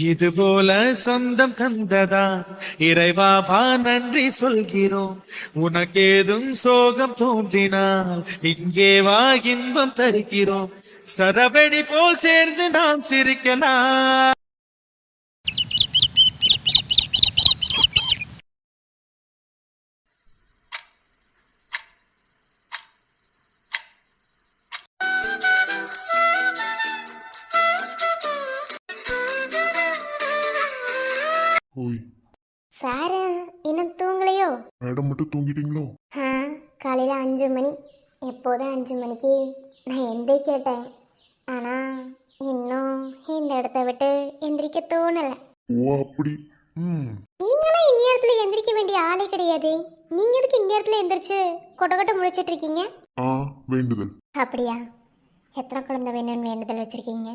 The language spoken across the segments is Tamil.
இது போல சொந்தம் தந்ததா இறைவாவா நன்றி சொல்கிறோம். உனக்கேதும் சோகம் தோன்றினால் இங்கே வா இன்பம் தருகிறோம். சரவெடி போல் சேர்ந்து நாம் சிரிக்கலாம். ஓய், சாரு இன்னும் தூங்கலையோ? மேடம் மட்டும் தூங்கிட்டீங்களோ? ஆ, காலையில் 5 மணி. எப்போதும் 5 மணிக்கு நான் எந்திரிக்கிற டைம். ஆனால் இன்னும் இந்த இடத்த விட்டு எந்திரிக்க தோணலை. ஓ அப்படி. ம். நீங்களாம் இந்நேரத்தில் எந்திரிக்க வேண்டிய ஆளே கிடையாது. நீங்கள் எதுக்கு இந்நேரத்தில் எந்திரிச்சு கொட்ட கொட்ட முழிச்சிட்டு இருக்கீங்க? ஆ, வேண்டுதல். அப்படியா? எத்தனை குழந்தை வேணும்னு வேண்டுதல் வச்சுருக்கீங்க?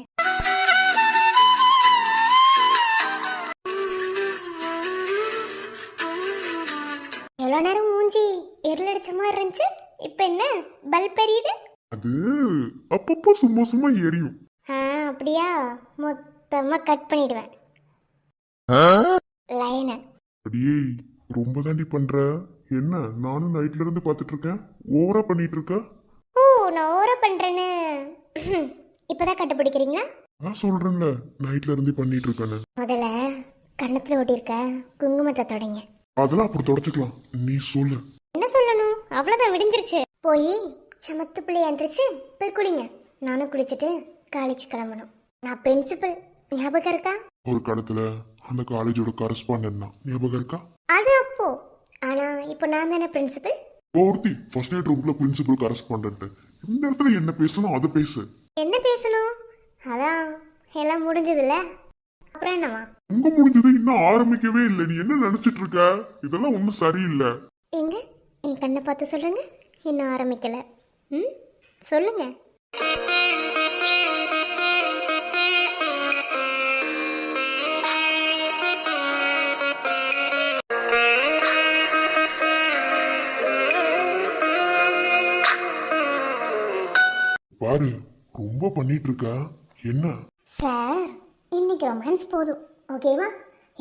எவ்வளோ நேரம் மூஞ்சி இருளடிச்ச மாதிரி இருந்துச்சு, இப்போ என்ன பல்ப் எரியுது? அது அப்பப்போ சும்மா சும்மா எரியும். ஆ, அப்படியா? மொத்தமாக கட் பண்ணிடுவேன் லைனை. அடியே, ரொம்ப தாண்டி பண்ற. என்ன, நானும் நைட்ல இருந்து பார்த்துட்டு இருக்கேன். ஓவரா பண்ணிட்டு இருக்க. ஓ, நான் ஓர பண்ணுறேன்னு இப்போதான் கண்டுபிடிக்கிறீங்களா? நான் சொல்றேன்ல, நைட்ல இருந்து பண்ணிட்டு இருக்கேன்னு. முதல்ல கன்னத்தில் ஒட்டியிருக்க குங்குமத்தை தொடங்க. அதெல்லாம் அப்படி தொடச்சுக்கலாம், நீ சொல்லு. என்ன சொல்லணும்? அவ்வளோதான், விடிஞ்சிருச்சு. போய் சமத்து பிள்ளை எந்திரிச்சு போய் குளிங்க. நானும் குளிச்சுட்டு காலேஜ் கிளம்பணும். நான் பிரின்சிபல், ஞாபகம் இருக்கா? ஒரு காலத்துல அந்த காலேஜோட கரஸ்பாண்டன்ட் தான், ஞாபகம் இருக்கா? அது அப்போ. ஆனா இப்போ நான் தானே பிரின்சிபல். ஒருத்தி ஃபர்ஸ்ட் எய்ட் ரூம்ல பிரின்சிபல் கரஸ்பாண்டன்ட். இந்த இடத்துல என்ன பேசணும் அதை பேசு. என்ன பேசணும்? அதான் எல்லாம் முடிஞ்சதுல்ல, அப்புறம் என்னவா? உங்க முடிஞ்சது இன்னும் ஆரம்பிக்கவே இல்லை. நீ என்ன நினைச்சிட்டு இருக்க? இதெல்லாம் ஒன்றும் சரியில்லை. எங்க என் கண்ணை பார்த்து சொல்லுங்க. இன்னும் ஆரம்பிக்கல. ம், சொல்லுங்க. பாரு, ரொம்ப பண்ணிட்டு இருக்க. என்ன? சார், இன்னைக்கு ரொமான்ஸ் போதும், ஓகேவா?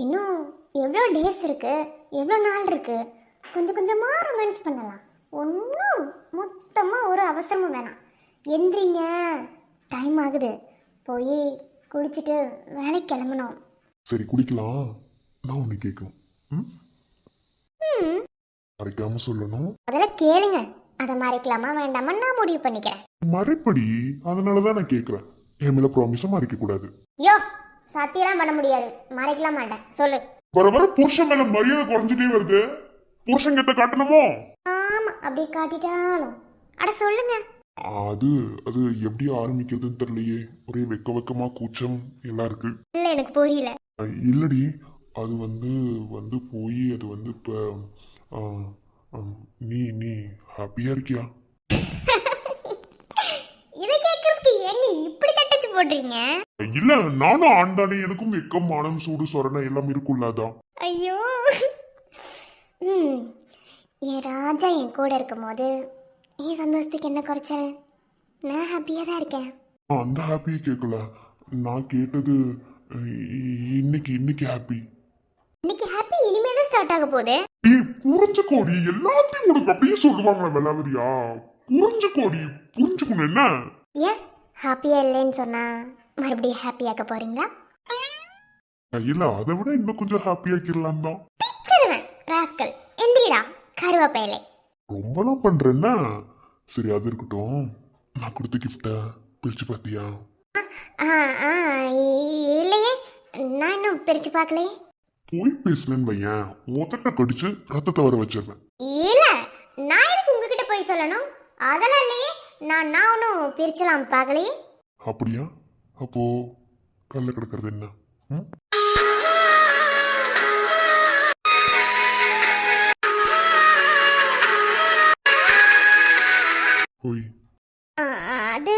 இன்னும் எவ்வளோ டேஸ் இருக்கு, எவ்வளோ நாள் இருக்கு. கொஞ்சம் கொஞ்சமாக ரொமான்ஸ் பண்ணலாம். ஒன்றும் மொத்தமாக ஒரு அவசரமும் வேணாம். எந்திரிங்க, டைம் ஆகுது. போய் குளிச்சுட்டு வேலைக்கு கிளம்பணும். சரி, குடிக்கலாம். நான் ஒன்று கேட்கணும். ம், மறைக்காம சொல்லணும். முதல்ல கேளுங்க. அதை மறைக்கலாமா வேண்டாமா நான் முடிவு பண்ணிக்கிறேன். மறைப்படி, அதனாலதான் நான் கேட்கிறேன். என் மேல ப்ராமிஸும் மறைக்க கூடாது. யோ, சத்தியெல்லாம் பண்ண முடியாது, மறைக்கலாம் மாட்டேன். சொல்லு. வர வர புருஷன் மேல மரியாதை குறைஞ்சிட்டே வருது. புருஷன் கிட்ட காட்டணுமோ? ஆமா, அப்படி காட்டிட்டாலும். அட சொல்லுங்க. அது அது எப்படி ஆரம்பிக்கிறதுன்னு தெரியலையே. ஒரே வெக்கமா கூச்சம் எல்லாம் இருக்கு. இல்ல, எனக்கு புரியல. இல்லடி, அது வந்து வந்து போய் அது வந்து இப்ப ஆ, ஆ, நீ நீ ஹாப்பியா இருக்கியா? இதை கேட்கறதுக்கு ஏங்க இப்படி தட்டச்சு போடுறீங்க? இல்ல, நானும் ஆண்டானே. எனக்கும் வெக்கம், மானம், சூடு, சொரணை எல்லாம் இருக்குல்ல, அதான். ஐயோ. ம், என் ராஜா என் கூட இருக்கும் போது என் சந்தோஷத்துக்கு என்ன குறைச்சல்? நான் ஹாப்பியாக தான் இருக்கேன். அந்த ஹாப்பியே கேட்கல. நான் கேட்டது இன்னைக்கு இன்னைக்கு ஹாப்பி. இன்னைக்கு ஹாப்பி இனிமே தான் ஸ்டார்ட் ஆக போகுது. புரிஞ்சுக்கோடி, எல்லாத்தையும் உனக்கு அப்படியே சொல்லுவாங்களே வெள்ளாவரியா. புரிஞ்சுக்கோடி, புரிஞ்சுக்கணும். என்ன ஏன் ஹாப்பியா இல்லைன்னு சொன்னா மறுபடியும் ஹாப்பியாக்க போறீங்களா? இல்ல, அதை விட இன்னும் கொஞ்சம் ஹாப்பியாக்கிடலாம் தான். பிச்சிருவேன் ராஸ்கல். எந்திரிடா கருவாப்பையிலே. ரொம்பலாம் பண்றேன்னா. சரி, அது இருக்கட்டும். நான் கொடுத்த கிஃப்ட பிரிச்சு பார்த்தியா? ஆ ஆ இல்லையே, நான் இன்னும் பிரிச்சு பார்க்கலையே. போய் பேசலன்னு வையன், மொத்தத்தை கடிச்சு ரத்தத்தை வர வச்சிருவேன். இல்ல, நான் எதுக்கு உங்ககிட்ட போய் சொல்லணும்? அதெல்லாம் இல்லையே. நான் ஒன்றும் பிரிச்சலாம் பார்க்கலையே. அப்படியா? அப்போ கல்ல கிடக்கிறது என்ன? ஓய், அது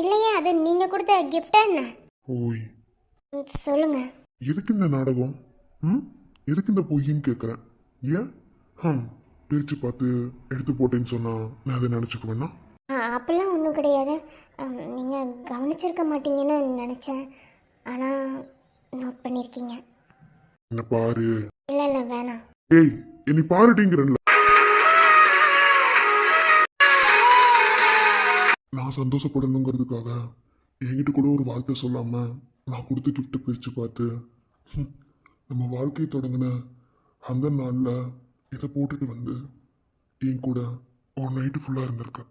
இல்லையே, அது நீங்க கொடுத்த கிஃப்டா என்ன? ஓய், சொல்லுங்க. எதுக்கு இந்த நாடகம்? எதுக்கு இந்த பொய்ன்னு கேட்குறேன். ஏன்? பிரித்து பார்த்து எடுத்து போட்டேன்னு சொன்னா நான் அதை நினச்சிக்குவேன்னா? அப்படிலாம் ஒன்றும் கிடையாது. நீங்கள் கவனிச்சிருக்க மாட்டீங்கன்னு நினச்சேன். ஆனால் நோட் பண்ணியிருக்கீங்க. என்ன பாரு. இல்லை இல்லை வேணாம். ஏய் என்னை பாருட்டிங்கிறேன்ல. நான் சந்தோஷப்படணுங்கிறதுக்காக என்கிட்ட கூட ஒரு வார்த்தை சொல்லாம நான் கொடுத்த கிஃப்ட்டை பிரித்து பார்த்து நம்ம வாழ்க்கையை தொடங்கின அந்த நாளில் இதை போட்டுட்டு வந்து என் கூட ஒரு நைட்டு ஃபுல்லாக இருந்திருக்கேன்.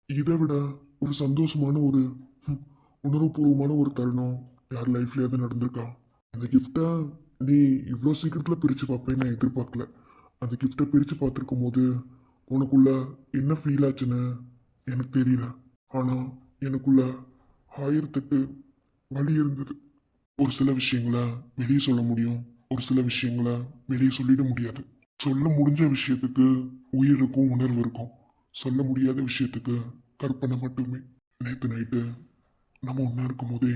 இதை விட ஒரு சந்தோஷமான ஒரு உணர்வுபூர்வமான ஒரு தருணம் யார் லைஃப்லேயாவது நடந்திருக்கா? அந்த கிஃப்டை நீ இவ்வளோ சீக்கிரத்தில் பிரித்து பார்ப்பேன்னு நான் எதிர்பார்க்கல. அந்த கிஃப்டை பிரித்து பார்த்துருக்கும் போது உனக்குள்ள என்ன ஃபீல் ஆச்சுன்னு எனக்கு தெரியல. ஆனால் எனக்குள்ள 1008 வலி இருந்தது. ஒரு சில விஷயங்களை வெளியே சொல்ல முடியும், ஒரு சில விஷயங்களை வெளியே சொல்லிட முடியாது. சொல்ல முடிஞ்ச விஷயத்துக்கு உயிர் இருக்கும், உணர்வு இருக்கும். சொல்ல முடியாத விஷயத்துக்கு கற்பனை மட்டுமே. நேற்று நைட்டு நம்ம ஒன்றா இருக்கும் போதே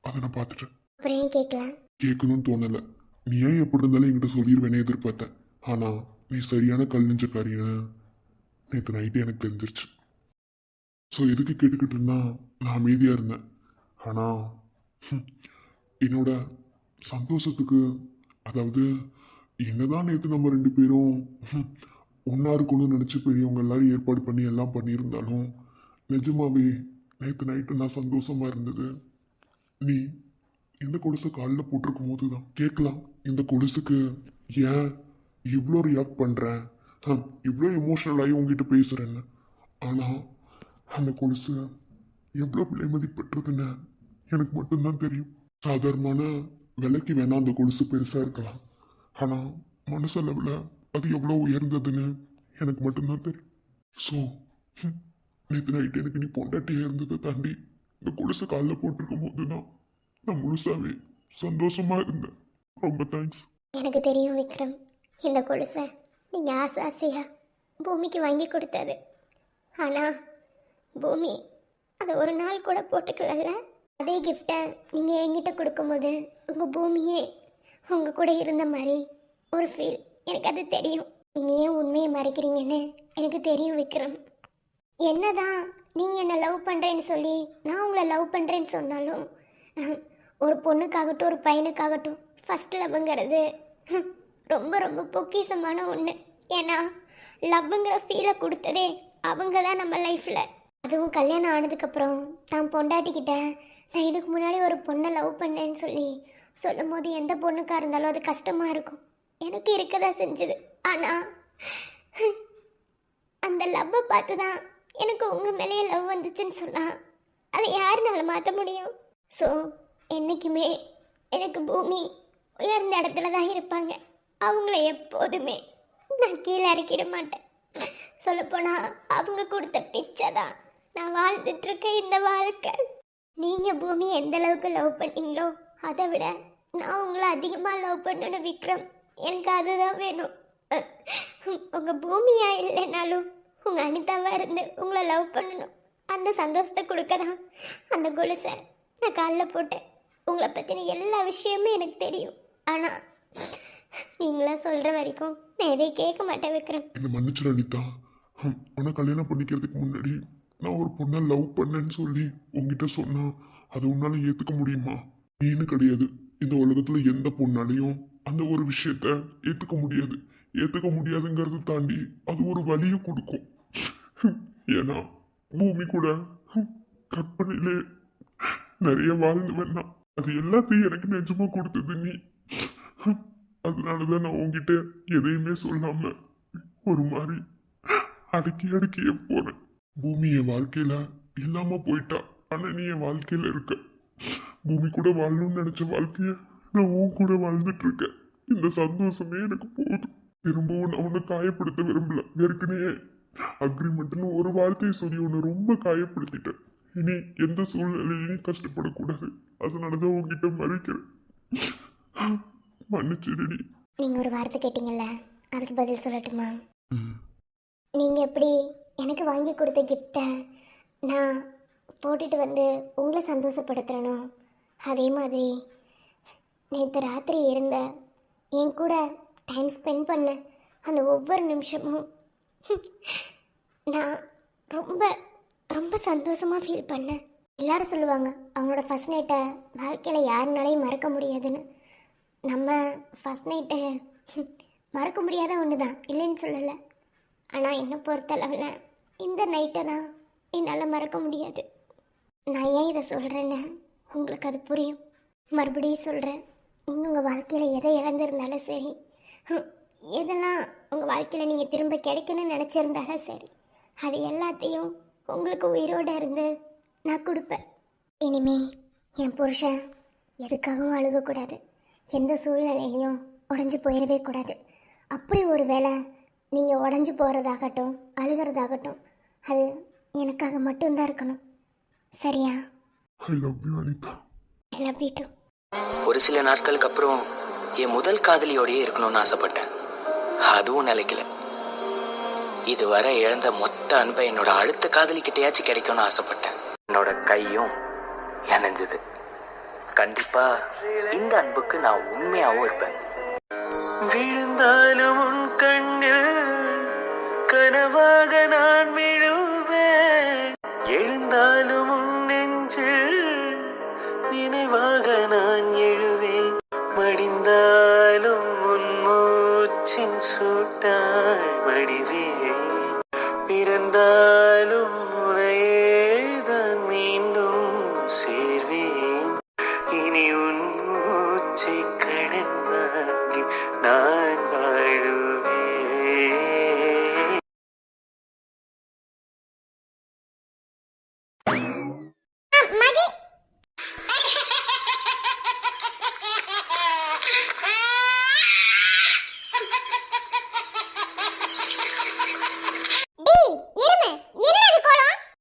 அதை நான் பார்த்துட்டேன். அப்புறம் ஏன் கேட்கல? கேட்கணும்னு தோணலை. நீ ஏன் எப்படி இருந்தாலும் என்கிட்ட சொல்லிடுவேனே எதிர்பார்த்தேன். ஆனால் நீ சரியான கல் நெஞ்சக்காரின்னு நேற்று நைட்டு எனக்கு தெரிஞ்சிருச்சு. ஸோ எதுக்கு கேட்டுக்கிட்டு இருந்தா நான் அமைதியாக இருந்தேன். ஆனால் என்னோட சந்தோஷத்துக்கு, அதாவது என்னதான் நேற்று நம்ம 2 பேரும் ஒன்றா இருக்கணும்னு நினச்சி பெரியவங்க எல்லாரும் ஏற்பாடு பண்ணி எல்லாம் பண்ணியிருந்தாலும் நிஜமாவே நேற்று நைட்டு நான் சந்தோஷமாக இருந்தது நீ இந்த கொலுசை காலில் போட்டிருக்கும் போது தான். கேட்கலாம், இந்த கொலுசுக்கு ஏன் இவ்வளோ ரியாக்ட் பண்ணுறேன், இவ்வளோ எமோஷ்னலாகி உங்ககிட்ட பேசுகிறேன்னு. ஆனால் அந்த கொலுசு எவ்வளோ விலை மதிப்பெற்றதுன்னு எனக்கு மட்டும்தான் தெரியும். சாதாரணமான விலைக்கு வேணால் அந்த கொலுசு பெருசாக இருக்கலாம், ஆனால் மனசளவில் அது எவ்வளோ உயர்ந்ததுன்னு எனக்கு மட்டும்தான் தெரியும். ஸோ நேற்று நைட்டு எனக்கு நீ பொண்டாட்டியாக இருந்ததை தாண்டி இந்த கொலுசை காலில் போட்டிருக்கும் போது தான் நான் முழுசாவே சந்தோஷமாக இருந்தேன். ரொம்ப தேங்க்ஸ். எனக்கு தெரியும் விக்ரம், இந்த கொலுசை நீங்கள் ஆசையாக பூமிக்கு வாங்கி கொடுத்தது. ஆனால் பூமி அதை ஒரு நாள் கூட போட்டுக்கலல்ல. அதே கிஃப்டை நீங்கள் என்கிட்ட கொடுக்கும்போது உங்கள் பூமியே உங்கள் கூட இருந்த மாதிரி ஒரு ஃபீல். எனக்கு அது தெரியும். நீங்கள் ஏன் உண்மையை மறைக்கிறீங்கன்னு எனக்கு தெரியும் விக்ரம். என்னதான் நீங்கள் என்னை லவ் பண்ணுறேன்னு சொல்லி நான் உங்களை லவ் பண்ணுறேன்னு சொன்னாலும் ஒரு பொண்ணுக்காகட்டும் ஒரு பையனுக்காகட்டும் ஃபஸ்ட் லவ்ங்கிறது ரொம்ப ரொம்ப பொக்கிஷமான ஒன்று. ஏன்னா லவ்ங்கிற ஃபீலை கொடுத்ததே அவங்க தான் நம்ம லைஃப்பில். அதுவும் கல்யாணம் ஆனதுக்கப்புறம் தான் பொண்டாட்டிக்கிட்ட நான் இதுக்கு முன்னாடி ஒரு பொண்ணை லவ் பண்ணேன்னு சொல்லும் போது எந்த பொண்ணுக்காக இருந்தாலும் அது கஷ்டமாக இருக்கும். எனக்கு இருக்கதான் செஞ்சுது. ஆனால் அந்த லவ்வை பார்த்து தான் எனக்கு உங்கள் மேலேயே லவ் வந்துச்சுன்னு சொன்னால் அதை யாருனால மாற்ற முடியும்? ஸோ என்றைக்குமே எனக்கு பூமி உயர்ந்த இடத்துல தான் இருப்பாங்க. அவங்கள எப்போதுமே நான் கீழே இறக்கிட மாட்டேன். சொல்லப்போனால் அவங்க கொடுத்த பிச்சை தான் நான் வாழ்ந்துட்டுருக்க இந்த வாழ்க்கை. நீங்கள் பூமி எந்த அளவுக்கு லவ் பண்ணீங்களோ அதை விட நான் உங்களை அதிகமாக லவ் பண்ணணும் விக்ரம். எனக்கு அதுதான் வேணும். உங்கள் பூமியாக இல்லைனாலும் உங்கள் அனிதாவாக இருந்து உங்களை லவ் பண்ணணும். அந்த சந்தோஷத்தை கொடுக்க தான் அந்த கொலுசை நான் காலில் போட்டேன். உங்களை பற்றின எல்லா விஷயமே எனக்கு தெரியும். ஆனால் நீங்களா சொல்கிற வரைக்கும் நான் எதையும் கேட்க மாட்டேன் விக்ரம். என்னை மன்னிச்சிட அனிதா. உன்னை கல்யாணம் பண்ணிக்கிறதுக்கு முன்னாடி நான் ஒரு பொண்ணை லவ் பண்ணேன்னு சொல்லி உங்ககிட்ட சொன்னா அதை உன்னால ஏற்றுக்க முடியுமா? நீனு கிடையாது, இந்த உலகத்தில் எந்த பொண்ணாலையும் அந்த ஒரு விஷயத்த ஏற்றுக்க முடியாது. ஏற்றுக்க முடியாதுங்கிறத தாண்டி அது ஒரு வலியை கொடுக்கும். ஏன்னா பூமி கூட கற்பனையிலே நிறைய வாழ்ந்து வேணாம். அது எல்லாத்தையும் எனக்கு நிஜமா கொடுத்தது நீ. அதனாலதான் நான் உங்ககிட்ட எதையுமே சொல்லாம ஒரு மாதிரி அடக்கியே போறேன். பூமி என் வாழ்க்கையில இல்லாம போயிட்டா, ஆனா நீ என் வாழ்க்கையில இருக்க. பூமி கூட வாழணும்னு நினைச்ச வாழ்க்கைய நான் உன் கூட வாழ்ந்துட்டு இருக்கேன். இந்த சந்தோஷமே எனக்கு போதும். திரும்பவும் நான் உன்னை காயப்படுத்த விரும்பல. ஏற்கனவே அக்ரிமெண்ட்னு ஒரு வார்த்தையை சொல்லி உன்னை ரொம்ப காயப்படுத்திட்டேன். இனி எந்த சூழ்நிலையிலையும் கஷ்டப்படக்கூடாது. அதனாலதான் உங்ககிட்ட மறைக்கிறேன். மன்னிச்சிருடி. நீங்க ஒரு வார்த்தை கேட்டீங்கல்ல, அதுக்கு பதில் சொல்லட்டுமா? நீங்க எப்படி எனக்கு வாங்கி கொடுத்த கிஃப்டை நான் போட்டுட்டு வந்து உங்களை சந்தோஷப்படுத்துறனோ, அதே மாதிரி நேற்று ராத்திரி இருந்த என் கூட டைம் ஸ்பெண்ட் பண்ண அந்த ஒவ்வொரு நிமிஷமும் நான் ரொம்ப ரொம்ப சந்தோஷமாக ஃபீல் பண்ணேன். எல்லாரும் சொல்லுவாங்க அவங்களோட ஃபர்ஸ்ட் நைட்டை வாழ்க்கையில் யாருனாலையும் மறக்க முடியாதுன்னு. நம்ம ஃபர்ஸ்ட் நைட்டை மறக்க முடியாத ஒன்று தான், இல்லைன்னு சொல்லலை. ஆனால் என்னை பொறுத்தளவில் இந்த நைட்டை தான் என்னால் மறக்க முடியாது. நான் ஏன் இதை சொல்கிறேன்னு உங்களுக்கு அது புரியும். மறுபடியும் சொல்கிறேன், நீங்கள் உங்கள் வாழ்க்கையில் எதை இழந்திருந்தாலும் சரி, எதெல்லாம் உங்கள் வாழ்க்கையில் நீங்கள் திரும்ப கிடைக்கணும்னு நினச்சிருந்தாலும் சரி, அது எல்லாத்தையும் உங்களுக்கு உயிரோடு இருந்து நான் கொடுப்பேன். இனிமே என் புருஷன் எதுக்காகவும் அழுகக்கூடாது, எந்த சூழ்நிலையிலையும் உடஞ்சி போயிடவே கூடாது. அப்படி ஒரு வேளை நீங்கள் உடஞ்சி போகிறதாகட்டும் அழுகிறதாகட்டும் அது எனக்காக மட்டும்தான் இருக்கணும். சரியா? I love you Anitha. I love you too. ஒரு சில நாட்களுக்கு அப்புறம் என் முதல் காதலியோடயே இருக்கணும்னு ஆசைப்பட்டேன். அதுவும் நிலைக்கல. இதுவரை இழந்த மொத்த அன்பை என்னோட அடுத்த காதலிக்கிட்டையாச்சும் கிடைக்கும்னு ஆசைப்பட்டேன். என்னோட கையும் இணைஞ்சது. கண்டிப்பா இந்த அன்புக்கு நான் உண்மையாவும் இருப்பேன். விழுந்தாலும் உன் கண்ணில் கனவாக நான் விழுவேன். எழுந்தாலும் உன் நெஞ்சில் நினைவாக நான் எழுவேன். மடிந்தாலும் உன் மூச்சின் சூட்டாய் மடிவேன். பிறந்தாலும் உனையேதான் மீண்டும் சேர்வேன். இனி உன் மூச்சை கடன் வாங்கி நான் வாழுவேன். மகி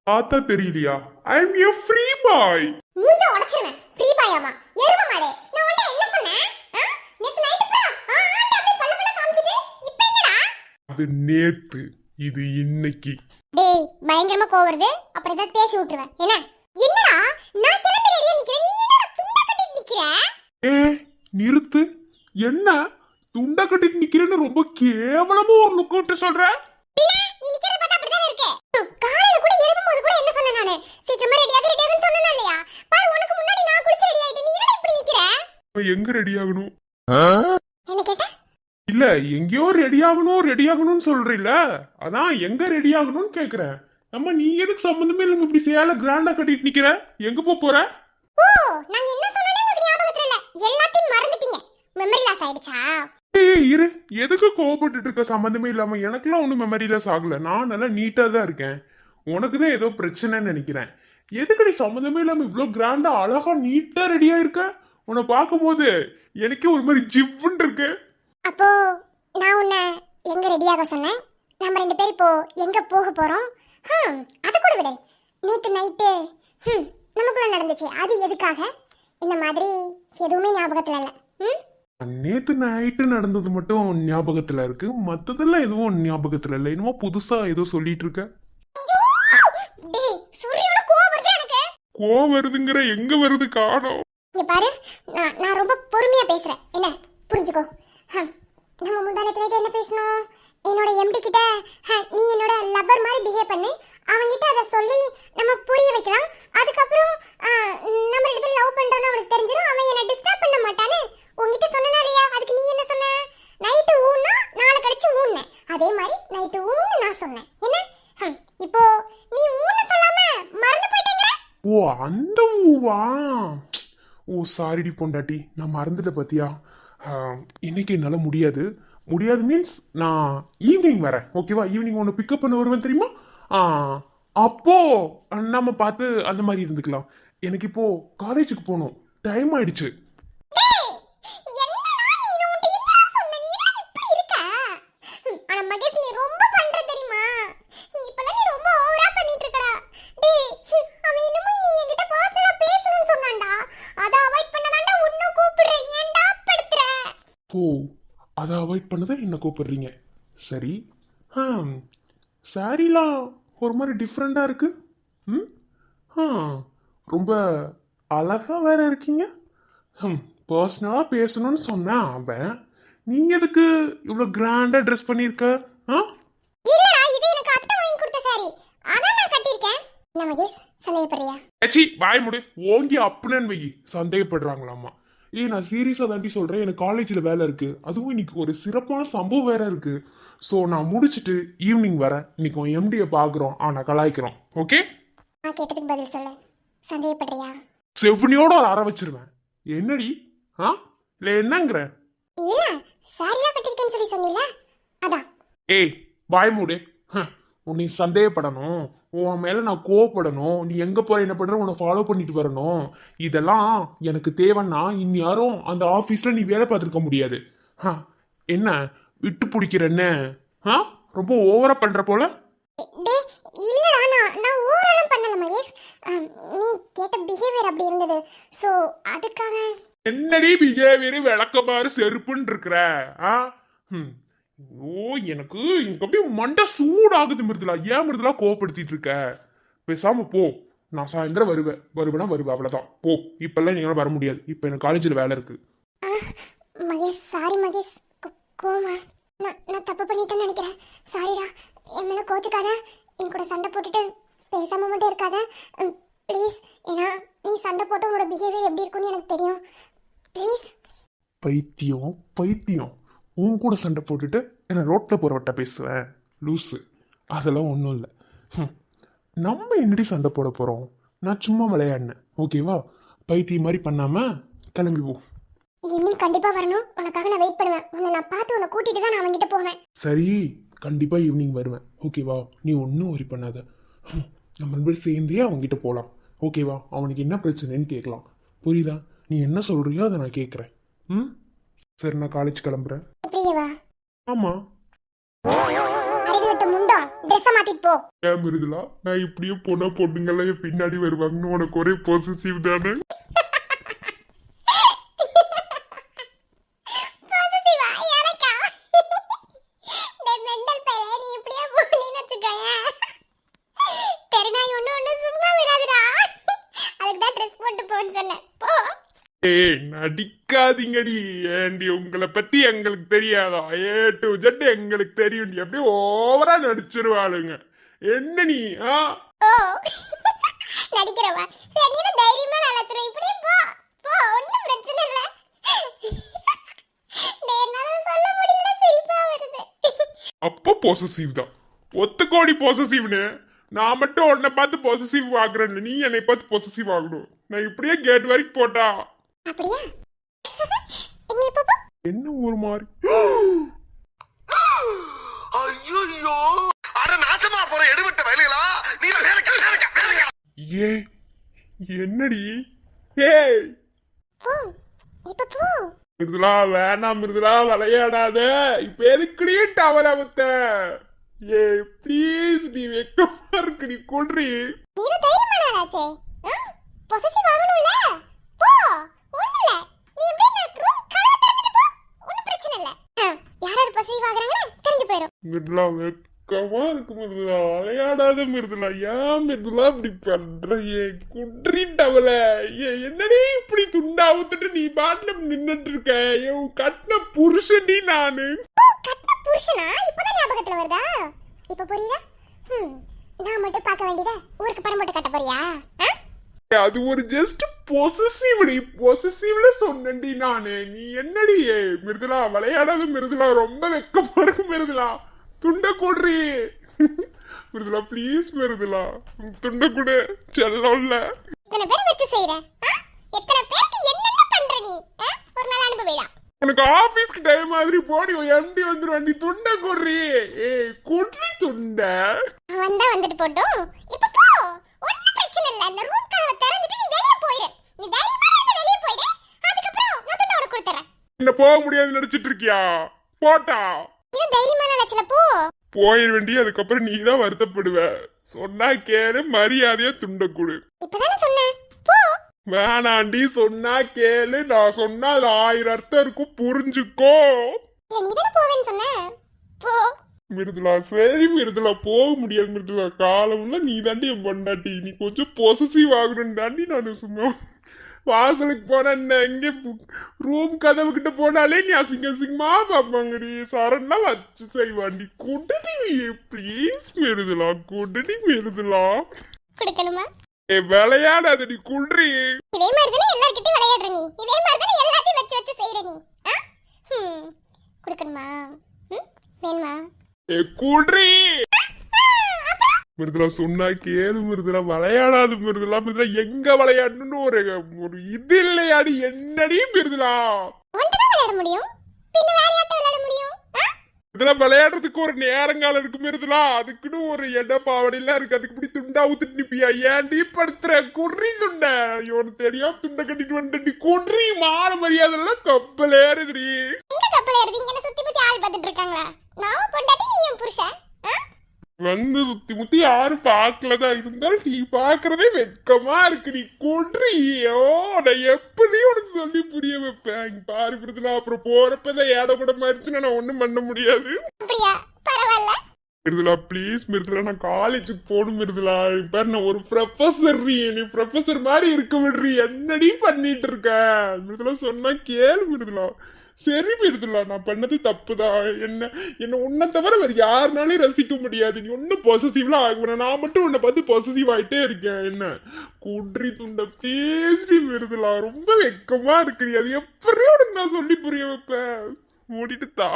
பார்த்தா தெரியலையா? ஐ எம் எ ஃப்ரீ பாய். மூஞ்ச உடைச்சிருவேன். ஃப்ரீ பாயாமா? எரும மாடே, நான் உன்கிட்ட என்ன சொன்னேன்? நேத்து நைட் பூரா ஆண்ட அப்படியே பல்ல பல்ல காமிச்சிட்டு இப்போ என்னடா? அது நேத்து, இது இன்னைக்கு. டேய் பயங்கரமா கோவம் வருது. அப்புறம் ஏதாவது பேசி விட்டுருவேன். என்ன என்னடா நான் கிளம்பி ரெடியா நிக்கிறேன், நீ என்னடா துண்டா கட்டிட்டு நிக்கிற? ஏ நிறுத்து. என்ன துண்டா கட்டிட்டு நிக்கிறேன்னு ரொம்ப கேவலமா ஒரு லுக் விட்டு சொல்ற? பின்ன நீ நிக்கிறத பார்த்தா அப்படிதான் இருக்கு. காலையில கூட எழும்பும்போது கூட என்ன சொன்னேன் நானு? சீக்கிரமா ரெடியாகுன்னு சொன்னேனா இல்லையா? பாரு உனக்கு முன்னாடி நான் குளிச்சு ரெடி ஆயிட்டேன், நீ என்னடா இப்படி நிக்கிற? எங்க ரெடி ஆகணும்? என்ன கேட்ட? இல்ல எங்கேயோ ரெடி ஆகணும்னு சொல்றீல்ல, அதான் எங்க ரெடி ஆகணும்னு கேக்குறேன். நம்ம நீ எதுக்கு சம்பந்தமே இல்லாம இப்படி சேலை கிராண்டா கட்டிட்டு நிக்கிற? எங்க போற? ஓ நாங்க என்ன சொன்னனே உங்களுக்கு ஞாபகத்துல இல்ல, எல்லாத்தையும் மறந்துட்டீங்க. மெமரி லாஸ் ஆயிடுச்சா? ஏய் இரு, எதுக்கு கோவப்பட்டுட்டு இருக்க? சம்பந்தமே இல்லாம எனக்குலாம் ஒன்றும் மெமரி லாஸ் ஆகல. நான் நல்லா நீட்டா தான் இருக்கேன். உனக்கு தான் ஏதோ பிரச்சனைன்னு நினைக்கிறேன். எதுக்கு நீ சம்மந்தமே இல்லாம இவ்வளோ கிராண்டா அழகா நீட்டா ரெடியா இருக்க? உன்னை பார்க்கும்போது எனக்கே ஒரு மாதிரி ஜிவ்வுன்னு இருக்கு. அப்போ நான் உன்னை எங்க ரெடியாக சொன்னேன்? நம்ம ரெண்டு பேரும் இப்போ எங்க போக போறோம்? அது கூட விடு. நேற்று நைட்டு நமக்குள்ள நடந்துச்சு, அது எதுக்காக? இந்த மாதிரி எதுவுமே ஞாபகத்துல இல்ல. நேத்து நைட்டு நடந்தது மட்டும் ஞாபகத்துல இருக்கு, மத்ததெல்லாம் எதுவும் ஞாபகத்துல இல்லை. என்னமோ புதுசா ஏதோ சொல்லிட்டு இருக்க. டேய் சூரியோட கோவம் வருது எனக்கு. கோவம் வருதுங்கிற எங்க வருது காணோம். இங்க பாரு, நான் ரொம்ப பொறுமையா பேசுறேன், என்ன புரிஞ்சுக்கோ. நம்ம முந்தானத்து நைட்டு என்ன பேசணும்? என்னோட எம்டி கிட்ட நீ என்னோட லவர் மாதிரி பிஹேவ் பண்ணு, அவன்கிட்ட அதை சொல்லி நம்ம புரிய வைக்கலாம். அதுக்கப்புறம் நம்ம ரெண்டு பேரும் லவ் பண்றோம்னு அவனுக்கு தெரிஞ்சிடும், அவன் என்ன டிஸ்டர்ப் பண்ண மாட்டானே. உன்கிட்ட சொன்னா இல்லையா? அதுக்கு நீ என்ன சொன்ன? நைட்டு ஊன்னா நாளை கழிச்சு ஊன்னேன், அதே மாதிரி நைட்டு ஊன்னு நான் சொன்னேன். என்ன இப்போ நீ ஊன்னு சொல்லாம மறந்து போயிட்டேங்கிற? ஓ அந்த ஊவா? ஓ சாரிடி பொண்டாட்டி, நான் மறந்துட்ட பத்தியா. இன்னைக்கு என்னால் முடியாது. முடியாது மீன்ஸ் நான் ஈவினிங் வரேன், ஓகேவா? ஈவினிங் உன்னை பிக்கப் பண்ண வருவேன் தெரியுமா? அப்போ நம்ம பார்த்து அந்த மாதிரி இருந்துக்கலாம். எனக்கு இப்போ காலேஜுக்கு போகணும், டைம் ஆயிடுச்சு. ஓ அதை அவாய்ட் பண்ணதை என்ன கூப்பிடுறீங்க? சரி. சாரிலாம் ஒரு மாதிரி டிஃப்ரெண்டாக இருக்கு. ரொம்ப அழகா வேற இருக்கீங்க. பர்சனலாக பேசணும்னு சொன்னேன் அவன். நீ எதுக்கு இவ்வளோ கிராண்டாக ட்ரெஸ் பண்ணியிருக்க? இல்லடா, இது எனக்கு அத்தை வாங்கி கொடுத்த சாரி, அதான் நான் கட்டியிருக்கேன். நம்ம கேஸ் சந்தேகப்படுறியா? ஏச்சி வாய் முடி. ஓங்கி அப்படின்னு வை. சந்தேகப்படுறாங்களாமா? நான் சீரியஸா தாண்டி சொல்றேன். எனக்கு காலேஜ்ல வேலை இருக்கு. அதுவும் இன்னைக்கு ஒரு சிறப்பான சம்பவம் வேற இருக்கு. ஸோ நான் முடிச்சுட்டு ஈவினிங் வரேன். இன்னைக்கு உன் எம்டியை பாக்குறோம். நான் கலாய்க்கிறோம். ஓகே? நான் கேட்டதுக்கு பதில் சொல்லு. சந்தேகப்படுறியா? செவ்னியோட ஒரு அற வச்சிருவேன். என்னடி? இல்ல என்னங்கிற? இல்ல, சாரியா கட்டிருக்கேன்னு சொல்லி சொன்னீல, அதான். ஏய் வாய் மூடு. உன்னை சந்தேகப்படணும், உன் மேல நான் கோவப்படணும், நீ எங்க போற என்ன பண்ற உன்னை ஃபாலோ பண்ணிட்டு வரணும். இதெல்லாம் எனக்கு தேவைன்னா இந்நேரம் அந்த ஆபீஸ்ல நீ வேலை பார்த்துருக்க முடியாது. என்ன விட்டு பிடிக்கிறன்னு ரொம்ப ஓவரா பண்ற போல. டேய், இல்லடா, நான் ஓவரெல்லாம் பண்ணல மகேஷ். நீ கேட்ட பிஹேவியர் அப்படி இருந்தது. சோ அதுக்காக. என்னடி பிஹேவியர் விளக்கமாறு செருப்புன்னு இருக்கிற? ஓ எனக்கு அப்படியே மண்டை சூடாகுது மிருதுலா. ஏன் மிருதுலா கோவப்படுத்திட்டு இருக்க? பேசாம போ. நான் சாயந்தரம் வருவேன் அவ்வளவுதான். போ. இப்பெல்லாம் நீங்க வர முடியாது. இப்ப எனக்கு காலேஜில் வேலை இருக்கு. மகேஷ், சாரி மகேஷ். கோமா, நான் தப்பு பண்ணிட்டேன்னு நினைக்கிறேன். சாரிடா. என் மேல கோச்சுக்காத. என் கூட சண்டை போட்டுட்டு பேசாம மட்டும் இருக்காத ப்ளீஸ். ஏன்னா நீ சண்டை போட்டு உன்னோட பிஹேவியர் எப்படி இருக்குன்னு எனக்கு தெரியும். ப்ளீஸ். பைத்தியம் உன் கூட சண்டை போட்டுட்டு என்ன ரோட்ல போறவட்ட பேசுவேன் லூஸு. அதெல்லாம் ஒன்றும் இல்லை. நம்ம என்னடி சண்டை போட போறோம்? நான் சும்மா விளையாடினேன். ஓகேவா? பைத்தியம் மாதிரி பண்ணாம கிளம்பி போ. ஈவினிங் கண்டிப்பா வரணும். உனக்காக நான் வெயிட் பண்ணுவேன். உன்னை நான் பார்த்து உன்னை கூட்டிட்டு தான் நான் அவன்கிட்ட போவேன். சரி, கண்டிப்பா ஈவினிங் வருவேன். ஓகேவா? நீ ஒன்றும் worry பண்ணாத. நம்ம ரெண்டு பேரும் சேர்ந்தே அவன்கிட்ட போகலாம். ஓகேவா? அவனுக்கு என்ன பிரச்சனைன்னு கேட்கலாம். புரியுதா? நீ என்ன சொல்றியோ அதை நான் கேட்குறேன். சரி, நான் காலேஜ் கிளம்புறேன். அப்படியே வா. ஆமா. அறிவு விட்டு முண்டா, ட்ரெஸ்ஸை மாத்திட்டு போ. ஏன் மிருதுலா, நான் இப்படியே போனா பொண்ணுங்கெல்லாம் பின்னாடி வருவாங்கன்னு உனக்கு ஒரே பாசிட்டிவ் தானே? பாசிட்டிவா எனக்கா? டேய் மெண்டல் பையலே, நீ இப்படியே போனீன்னு வெச்சுக்கோயேன். தெருநாய் ஒண்ணு சும்மா விடாதுடா. அதுக்கு தான் ட்ரெஸ் போட்டு போன்னு சொன்னேன். போ. ஏய் நடிக்காதீங்கடி. ஏண்டி உங்களை பத்தி எங்களுக்கு தெரியாதா? A to Z எங்களுக்கு தெரியும். அப்படியே ஓவரா நடிச்சிருவாளுங்க. என்ன நீ? ஓ, நடிக்கிறவா? சரி, நீ தைரியமா நடிச்சிரு. இப்படியே போ. போ, ஒண்ணும் பிரச்சனை இல்ல. டேய், என்னால சொல்ல முடியல, சிரிப்பா வருது. அப்போ பொசசிவ் தான். ஒத்துக்கோடி பொசசிவ்னு. நான் மட்டும் உன்னை பார்த்து பொசசிவ் ஆகுறேன். நீ என்னை பார்த்து பொசசிவ் ஆகணும். நான் இப்படியே கேட் வரைக்கும் போட்டா அப்படியா? இங்க இப்ப போ. என்ன ஒரு மாதிரி. ஐயோ அட நாசமா போற எடுபட்ட வேலைகளா நீ வேலைக்கா ஏ என்னடி? ஏய் போ. இப்ப போ. மிருதுலா வேணாம். மிருதுலா விளையாடாத. இப்ப எதுக்குடி டவர் அவுத்த? ஏ ப்ளீஸ், நீ வெக்கமா இருக்கு. நீ கொன்றி. நீ தைரியமானாச்சே. பொசசிவ் ஆகணும்ல. போ. ஒண்ணும் இல்ல. நீ அப்படியே ரூம் கதவை திறந்துட்டு போ. ஒண்ணும் பிரச்சனை இல்ல. யாராரு பொசசிவ் ஆகுறாங்கன்னு தெரிஞ்சு போயிடும். மிருதுலா வெக்கமா இருக்கு. மிருதுலா விளையாடாத. மிருதுலா ஏன் மிருதுலா இப்படி பண்ற? ஏ குன்றி டவல. என்னடி இப்படி துண்டா ஊத்துட்டு நீ பாட்டுல நின்னுட்டு இருக்க? என் கட்டின புருஷன்டி நானு. கட்டின புருஷனா? இப்பதான் ஞாபகத்துல வருதா? இப்ப புரியுதா? நான் மட்டும் பார்க்க வேண்டியதா ஊருக்கு படம் போட்டு கட்ட போறியா? அது ஒரு ஜஸ்ட் பொசசிவ்ல சொன்னேன்டி நானு. நீ என்னடி? மிருதுலா விளையாடாத. மிருதுலா ரொம்ப வெக்கமா இருக்கு. மிருதுலா துண்ட கூடுறி. மிருதுலா ப்ளீஸ். மிருதுலா துண்ட கூடு. செல்லம் இல்ல. இத்தனை பேர் வச்சு செய்யற. எத்தனை பேருக்கு என்னென்ன பண்ற நீ? ஒரு நாள் அனுபவிடா. உனக்கு ஆபீஸ்க்கு டைம் மாதிரி போடி. எம்டி வந்துருவாண்டி. துண்ட கூடுறி. குட்ரி துண்ட. வந்தா வந்துட்டு போட்டும். இப்ப போ. ஒண்ணும் பிரச்சனை இல்ல. அந்த ரூம் கதவை திறந்துட்டு நீ வெளிய போயிடு. நீ தைரியமா இருந்து வெளிய போயிடு. அதுக்கு அப்புறம் நான் துண்ட உனக்கு கொடுத்துறேன். என்ன போக முடியாது நினைச்சிட்டு இருக்கியா? போட்டா இது தைரியமா நினைச்சல. போ. போயிட வேண்டி. அதுக்கப்புறம் நீ தான் வருத்தப்படுவ. சொன்னா கேளு. மரியாதையா துண்ட கூடு. இப்பதானே சொன்னேன். போ. வேணாண்டி. சொன்னா கேளு. நான் சொன்னா அது 1000 அர்த்தம் இருக்கும். புரிஞ்சுக்கோ. இல்ல, நீ தானே போவேன்னு சொன்ன. போ. மிருதுலா சரி. மிருதுலா போக முடியாது. மிருதுலா காலம்ல நீ தாண்டி என் பொண்டாட்டி. நீ கொஞ்சம் பொசசிவ் ஆகணும் தாண்டி. நான் சும்மா வாசலுக்கு போன எங்க ரூம் கதவு கிட்ட போனாலே நீ அசிங்கமா பாப்பாங்கடி. சரண்லாம் வச்சு செய்வாண்டி. கூட்டணி ப்ளீஸ் மிருதுலா. கூட்டணி மிருதுலா. கொடுக்கணுமா? விளையாடாத நீ குன்றி. இதே மாதிரி தானே எல்லார்கிட்டயும் விளையாடுற நீ, இதே மாதிரி தானே எல்லாத்தையும் வச்சு வச்சு செய்யற நீ. கொடுக்கணுமா? வேணுமா? குன்றி மிருதுலா சொன்னா கேளு மிருதுலா, விளையாடாது மிருதுலா. மிருதுலா எங்க விளையாடணும்னு ஒரு இது இல்லையாடி? என்னடி மிருதுலா? ஒன்றுதான் விளையாட முடியும், பின்ன வேற யார்ட்ட விளையாட முடியும்? இதெல்லாம் விளையாடுறதுக்கு ஒரு நேரங்காலம் இருக்கு மிருதுலா. அதுக்குன்னு ஒரு எட பாவடையெல்லாம் இருக்கு. அதுக்கு இப்படி துண்டா ஊத்துட்டு நிப்பியா? ஏன்டி படுத்துற? குன்றி துண்டை இவனு தெரியாம துண்டை கட்டிட்டு வந்துட்டு குன்றி மான மரியாதை எல்லாம் கப்பல் ஏறுதுடி. எங்க கப்பல் ஏறுது? இங்க சுத்தி முத்தி ஆள் பார்த்துட்டு இருக்காங்களா? நான் பொண்டாட்டி, நீ என் புருஷன். வந்து சுத்தி முத்தி யாரும் பாக்கலதான் இருந்தாலும் நீ பாக்குறதே வெக்கமா இருக்கு. நீ குன்றியோ, நான் எப்படி உனக்கு சொல்லி புரிய வைப்பேன்? இங்க பாரு மிருதுலா, அப்புறம் போறப்பதான் ஏடப்பட மாதிரிச்சுன்னா நான் ஒண்ணும் பண்ண முடியாது. அப்படியா? பரவாயில்ல மிருதுலா ப்ளீஸ் மிருதுலா, நான் காலேஜுக்கு போகணும் மிருதுலா. பாரு நான் ஒரு ப்ரொஃபஸர், நீ ப்ரொஃபஸர் மாதிரி இருக்க விடுறி. என்னடி பண்ணிட்டு இருக்க மிருதுலா? சொன்னா கேளு மிருதுலா. சரி மிருதுலா, நான் பண்ணது தப்புதான். என்ன உன்னை தவிர வேற யாருனாலையும் ரசிக்க முடியாது. நீ ஒன்னும் பொசசிவ்லாம் ஆகுற, நான் மட்டும் உன்னை பார்த்து பொசசிவ் ஆயிட்டே இருக்கேன். என்ன குன்றி துண்ட பேசி மிருதுலா, ரொம்ப வெக்கமா இருக்கு. அது எப்படி உனக்கு நான் சொல்லி புரிய வைப்பேன்? மூடிட்டு தா.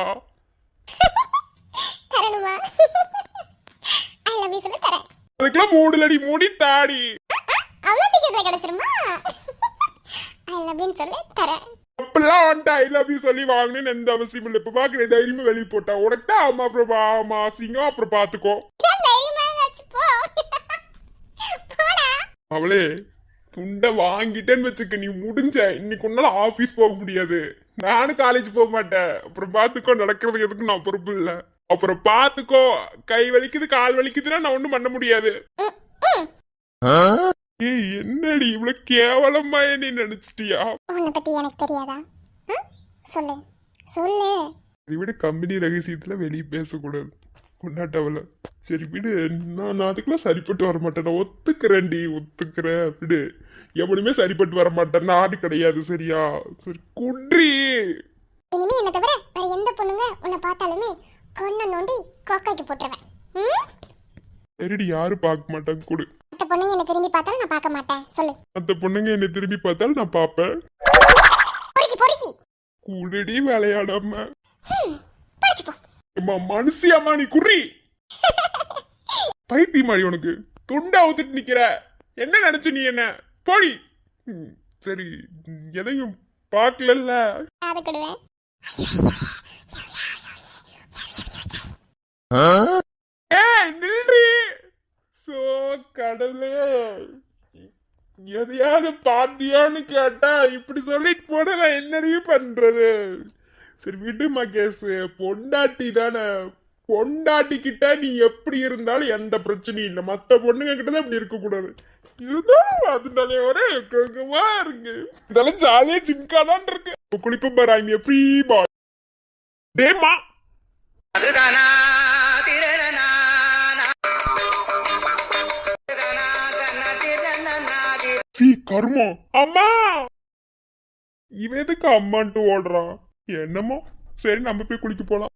தரணுமா? ஐ லவ் யூ சொல்ல தரேன். அதுக்கெல்லாம் மூடலடி, மூடிட்டாடி. அவ்வளவு சீக்கிரத்துல கிடைச்சிருமா? ஐ லவ் யூ சொல்ல தரேன். அப்பெல்லாம் வந்துட்டு ஐ லவ் யூ சொல்லி வாங்கினேன்னு எந்த அவசியம் இல்லை. இப்ப பாக்குற தைரியமா வெளியே போட்டா உனக்கு தான் அம்மா, அப்புறம் ஆமா அசிங்கம், அப்புறம் பாத்துக்கோ. அவளே துண்டை வாங்கிட்டேன்னு வச்சுக்க, நீ முடிஞ்ச. இன்னைக்கு ஒன்னால ஆபீஸ் போக முடியாது, நானும் காலேஜ் போக மாட்டேன். அப்புறம் பாத்துக்கோ, நடக்கிறது எதுக்கு நான் பொறுப்பு இல்ல. அப்புறம் பாத்துக்கோ, கை வலிக்குது கால் வலிக்குதுன்னா நான் ஒண்ணும் பண்ண முடியாது. ஏய் என்னடி இவ்வளவு கேவலமா நீ நினைச்சிட்டியா? உன்னை பத்தி எனக்கு தெரியாதா? சொல்லு சொல்லு. இதை விட கம்பெனி ரகசியத்துல வெளியே பேசக்கூடாது கொண்டாட்டவள. சரி விடு, நான் அதுக்கெல்லாம் சரிப்பட்டு வர மாட்டேன். நான் ஒத்துக்கிறேன்டி, ஒத்துக்கிறேன். விடு, எவனுமே சரிப்பட்டு வர மாட்டேன். நாடு கிடையாது சரியா? சரி குன்றி. இனிமே என்ன தவிர வேற எந்த பொண்ணுங்க உன்னை பார்த்தாலுமே கொன்ன நோண்டி கோக்காய்க்கு போட்டுருவேன். சரிடி, யாரும் பார்க்க மாட்டாங்க கொடு. மற்ற பொண்ணுங்க என்ன திரும்பி பார்த்தாலும் நான் பார்க்க மாட்டேன். சொல்லு. அந்த பொண்ணுங்க என்ன திரும்பி பார்த்தாலும் நான் பார்ப்பேன். பொறுக்கி பொறுக்கி குடடி விளையாடாம. படிச்சுப்போ. அம்மா மனுஷி, அம்மா நீ குறி. பைத்தியமாடி உனக்கு. துண்டா ஊத்துட்டு நிக்கிற. என்ன நினைச்சு நீ? என்ன போடி. சரி, எதையும் பார்க்கல. அதை கொடுவேன். நில்றி. சோ கடவுளே, எதையாவது பாத்தியான்னு கேட்டா இப்படி சொல்லிட்டு போன நான் என்னடையும் பண்றது? சரி விடுமா கேசு, பொண்டாட்டி தானே. பொண்டாட்டி கிட்ட நீ எப்படி இருந்தாலும் எந்த பிரச்சனையும் இல்லை. மத்த பொண்ணுங்க கிட்டதான் இப்படி இருக்க கூடாது. இருந்தாலும் அதனால ஒரே கங்கமா இருக்கு. இதெல்லாம் ஜாலியா ஜிம்காதான் இருக்கு. குளிப்பு பாரு, ஐ ஃப்ரீ பாய். டேமா அதுதானா சி கர்மம். அம்மா இவன் எதுக்கு அம்மான்ட்டு ஓடுறான்? என்னமோ சரி, நம்ம போய் குளிக்க போலாம்.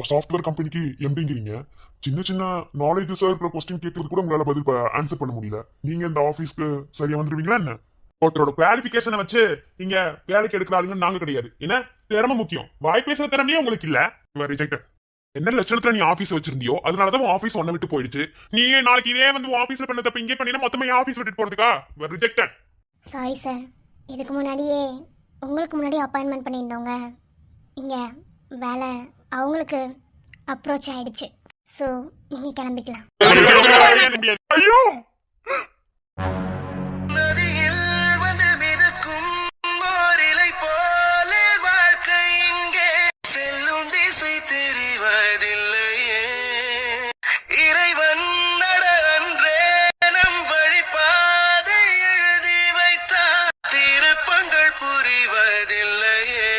சாஃப்ட்வேர் கம்பெனிக்கு எம்பிங்கிறீங்க. சின்ன சின்ன நாலேஜஸா இருக்கிற கொஸ்டின் கேட்கறது கூட உங்களால பதில் ஆன்சர் பண்ண முடியல. நீங்க இந்த ஆபீஸ்க்கு சரியா வந்துருவீங்களா என்ன? ஒருத்தரோட குவாலிபிகேஷனை வச்சு இங்க வேலைக்கு எடுக்கிறாருன்னு நாங்க கிடையாது. என்ன திறமை முக்கியம், வாய் பேசுற திறமையே உங்களுக்கு இல்ல. ரிஜெக்டட். என்ன லட்சணத்துல நீ ஆபீஸ் வச்சிருந்தியோ அதனாலதான் ஆபீஸ் ஒன்ன விட்டு போயிடுச்சு. நீ நாளைக்கு இதே வந்து ஆபீஸ்ல பண்ண தப்பு இங்கே பண்ணினா மொத்தமா ஆபீஸ் விட்டுட்டு போறதுக்கா? ரிஜெக்டட். சாரி சார், இதுக்கு முன்னாடியே உங்களுக்கு முன்னாடி அப்பாயின்மெண்ட் பண்ணியிருந்தவங்க இங்கே வேலை அவங்களுக்கு அப்ரோச் ஆயிடுச்சு. ஸோ நீங்கள் கிளம்பிக்கலாம். ஐயோ, நதியில் வந்து மிதக்கும் ஓரிலை போல வாழ்க்கை இங்கே செல்லும் திசை தெரிவதில்லையே. இறைவன் நட அன்றே நம் வழிபாதை எழுதி வைத்தார், திருப்பங்கள் புரிவதில்லையே.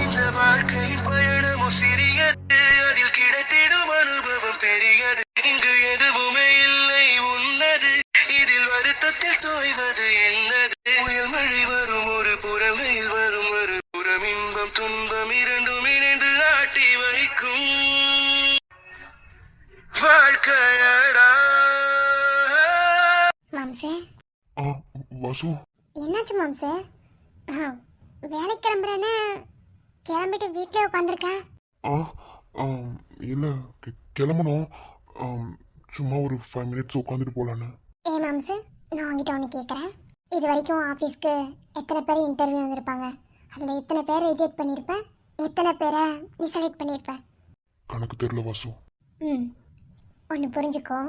இந்த வாழ்க்கையின் பயணமும் சிறியது, அதில் கிடைத்திடும் அனுபவம் பெரியது. இங்கு எதுவுமே இல்லை உன்னது, இதில் வருத்தத்தில் தோய்வது என்னது? புயல் மழை வரும் ஒரு புறம், வெயில் வரும் ஒரு புறம், இன்பம் துன்பம் இரண்டும் இணைந்து ஆட்டி வைக்கும். வாழ்க்கையடா. மாம்சே ஆ வாசு என்னாச்சு மாம்சே? வேலைக்கு கிளம்புறேன்னு கிளம்பிட்டு வீட்டில் உட்காந்துருக்கேன். ஆ இல்லை கிளம்பணும். சும்மா ஒரு 5 minutes உட்காந்துட்டு போகலான்னு. மாம்சு, நான் உங்ககிட்ட ஒன்று கேட்குறேன். இது வரைக்கும் ஆஃபீஸ்க்கு எத்தனை பேர் இன்டர்வியூ வந்திருப்பாங்க? அதில் எத்தனை பேர் ரிஜெக்ட் பண்ணியிருப்பேன்? எத்தனை பேரை நீ செலக்ட் பண்ணியிருப்பேன்? கணக்கு தெரியல வாசு. ஒன்று புரிஞ்சுக்கோ.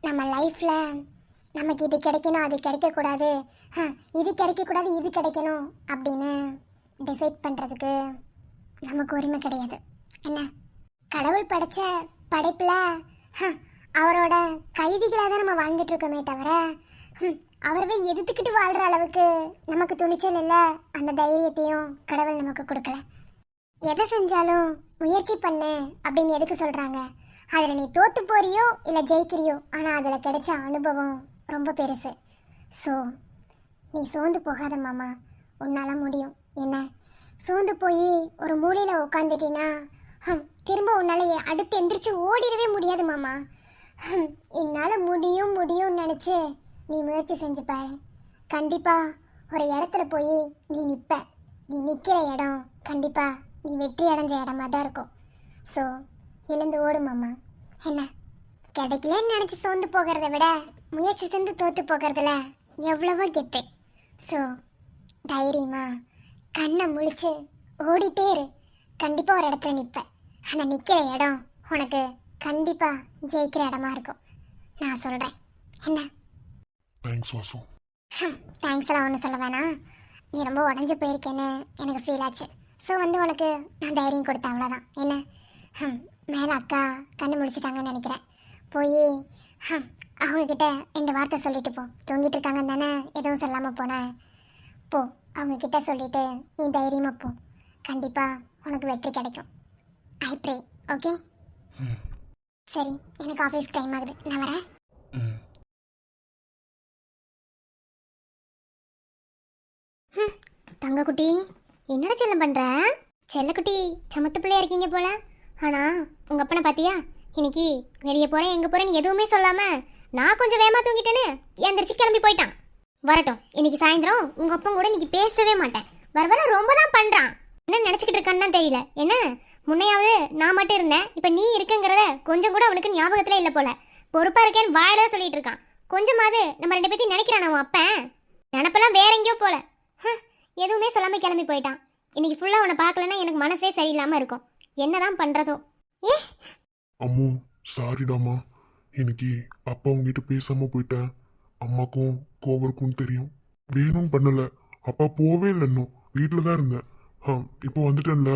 நம்ம லைஃப்பில் நமக்கு இது கிடைக்கணும், அது கிடைக்கக்கூடாது, இது கிடைக்கக்கூடாது, இது கிடைக்கணும் அப்படின்னு டிசைட் பண்ணுறதுக்கு நமக்கு உரிமை கிடையாது. என்ன, கடவுள் படைச்ச படைப்பில் அவரோட கைதிகளாக தான் நம்ம வாழ்ந்துட்டு இருக்கோமே தவிர அவரவே எதிர்த்துக்கிட்டு வாழ்கிற அளவுக்கு நமக்கு துணிச்சல் இல்லை, அந்த தைரியத்தையும் கடவுள் நமக்கு கொடுக்கல. எதை செஞ்சாலும் முயற்சி பண்ணு அப்படின்னு எதுக்கு சொல்கிறாங்க? அதில் நீ தோற்று போறியோ இல்லை ஜெயிக்கிறியோ, ஆனால் அதில் கிடைச்ச அனுபவம் ரொம்ப பெருசு. ஸோ நீ சோர்ந்து போகாத மாமா, உன்னால் முடியும். என்ன, சோர்ந்து போய் ஒரு மூலையில் உட்காந்துட்டினா திரும்ப உன்னால் அடுத்து எந்திரிச்சு ஓடிடவே முடியாது மாமா. என்னால் முடியும் முடியும்னு நினச்சி நீ முயற்சி செஞ்சு பாரு. கண்டிப்பாக ஒரு இடத்துல போய் நீ நிற்ப. நீ நிற்கிற இடம் கண்டிப்பாக நீ வெற்றி அடைஞ்ச இடமா தான் இருக்கும். ஸோ எழுந்து ஓடு மாமா. என்ன, கிடைக்கலன்னு நினச்சி சோர்ந்து போகிறத விட முயற்சி செஞ்சு தோற்று போகிறதுல எவ்வளவோ கெத்து. ஸோ தைரியமா கண்ணை முழிச்சு ஓடிட்டே இரு. கண்டிப்பாக ஒரு இடத்துல நிற்ப. அந்த நிற்கிற இடம் உனக்கு கண்டிப்பாக ஜெயிக்கிற இடமா இருக்கும். நான் சொல்கிறேன். என்ன, தேங்க்ஸ் வாசு. தேங்க்ஸ் எல்லாம் ஒன்றும் சொல்ல வேணாம். நீ ரொம்ப உடஞ்சி போயிருக்கேன்னு எனக்கு ஃபீல் ஆச்சு. ஸோ உனக்கு நான் தைரியம் கொடுத்தேன், அவ்வளோதான். என்ன, மேலே அக்கா கண்ணு முடிச்சிட்டாங்கன்னு நினைக்கிறேன். போய் அவங்கக்கிட்ட 2 வார்த்தை சொல்லிட்டு போ. தூங்கிட்டு இருக்காங்கன்னு தானே எதுவும் சொல்லாமல் போனேன். போ, அவங்கக்கிட்ட சொல்லிட்டு நீ தைரியமாக போ. கண்டிப்பாக உனக்கு வெற்றி கிடைக்கும். I pray. ஓகே, சரி, எனக்கு ஆஃபீஸ் டைம் ஆகுது, நான் வரேன். தங்கக்குட்டி, என்னோட செல்லம் பண்ணுற? செல்லக்குட்டி சமத்து பிள்ளையா இருக்கீங்க போல. ஆனால் உங்கள் அப்பனை பார்த்தியா? இன்னைக்கு வெளியே போகிறேன் எங்கே போகிறேன்னு எதுவுமே சொல்லாமல் நான் கொஞ்சம் வேகமாக தூங்கிட்டேன்னு எந்திரிச்சு கிளம்பி போயிட்டான். வரட்டும், இன்னைக்கு சாயந்தரம் உங்கள் அப்பன் கூட இன்னைக்கு பேசவே மாட்டேன். வர ரொம்ப தான் பண்ணுறான். என்ன நினச்சிக்கிட்டு இருக்கான்னு தான் தெரியல. என்ன, முன்னையாவது நான் மட்டும் இருந்தேன், இப்போ நீ இருக்குங்கிறத கொஞ்சம் கூட அவனுக்கு ஞாபகத்தில் இல்லை போல. பொறுப்பாக இருக்கேன்னு வாயில சொல்லிட்டு இருக்கான். கொஞ்சமாவது நம்ம 2 பேர்த்தையும் நினைக்கிறான் அவன் அப்பன். நினப்பெல்லாம் வேற எங்கேயோ போல. எதுவுமே சொல்லாமல் கிளம்பி போயிட்டான். இன்னைக்கு ஃபுல்லாக அவனை பார்க்கலன்னா எனக்கு மனசே சரியில்லாமல் இருக்கும். என்னதான் பண்ணுறதோ. அம்மு சாரிடாமா. இன்னைக்கு அப்பா உங்ககிட்ட பேசாம போயிட்டேன். அம்மாக்கும் கோவருக்கும் தெரியும். வேணும்னு பண்ணல. அப்பா போவே இல்லை, இன்னும் வீட்டில் தான் இருந்தேன். இப்போ வந்துட்டேன்ல,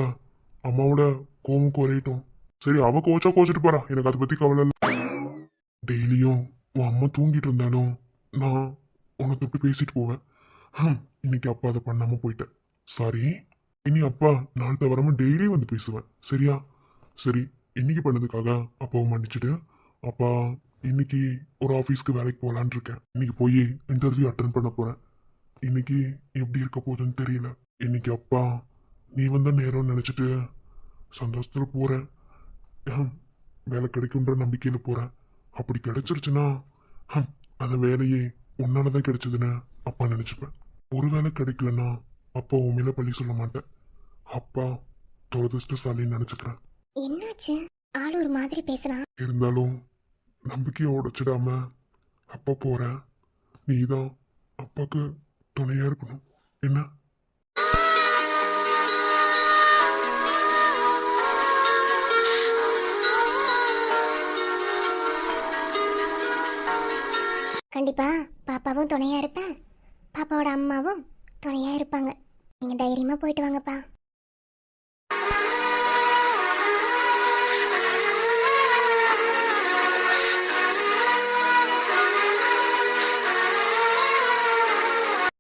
அம்மாவோட கோவம் குறையட்டும். சரி, அவ கோச்சிட்டு போறா, எனக்கு அதை பத்தி கவலை இல்லை. டெய்லியும் உன் அம்மா தூங்கிட்டு இருந்தாலும் நான் உனக்கு எப்படி பேசிட்டு போவேன். இன்னைக்கு அப்பா அதை பண்ணாம போயிட்டேன். சாரி. இனி அப்பா நான் தவறாம டெய்லி வந்து பேசுவேன், சரியா? சரி, இன்னைக்கு பண்ணதுக்காக அப்பாவை மன்னிச்சுட்டு, அப்பா இன்னைக்கு ஒரு ஆஃபீஸ்க்கு வேலைக்கு போகலான் இருக்கேன். இன்னைக்கு போய் இன்டர்வியூ அட்டன் பண்ண போறேன். இன்னைக்கு எப்படி இருக்க போகுதுன்னு தெரியல. இன்னைக்கு அப்பா நீ வந்த நேரம் நினைச்சிட்டு சந்தோஷத்துல போறேன். வேலை கிடைக்குன்ற நம்பிக்கையில போறேன். அப்படி கிடைச்சிருச்சுன்னா அந்த வேலையே உன்னாலதான் கிடைச்சதுன்னு அப்பா நினைச்சுப்பேன். ஒரு வேலை கிடைக்கலன்னா அப்பா உன் மேல பள்ளி சொல்ல மாட்டேன். அப்பா துரதிருஷ்டசாலின்னு நினைச்சுக்கிறேன். என்னாச்சு? ஆள் ஒரு மாதிரி பேசுறான். இருந்தாலும் நம்பிக்கையை உடைச்சிடாம அப்பா போறேன். நீதான் அப்பாக்கு துணையா இருக்கணும், என்ன? கண்டிப்பா பாப்பாவும் துணையா இருப்பேன், பாப்பாவோட அம்மாவும் துணையா இருப்பாங்க. நீங்க தைரியமா போயிட்டு வாங்கப்பா.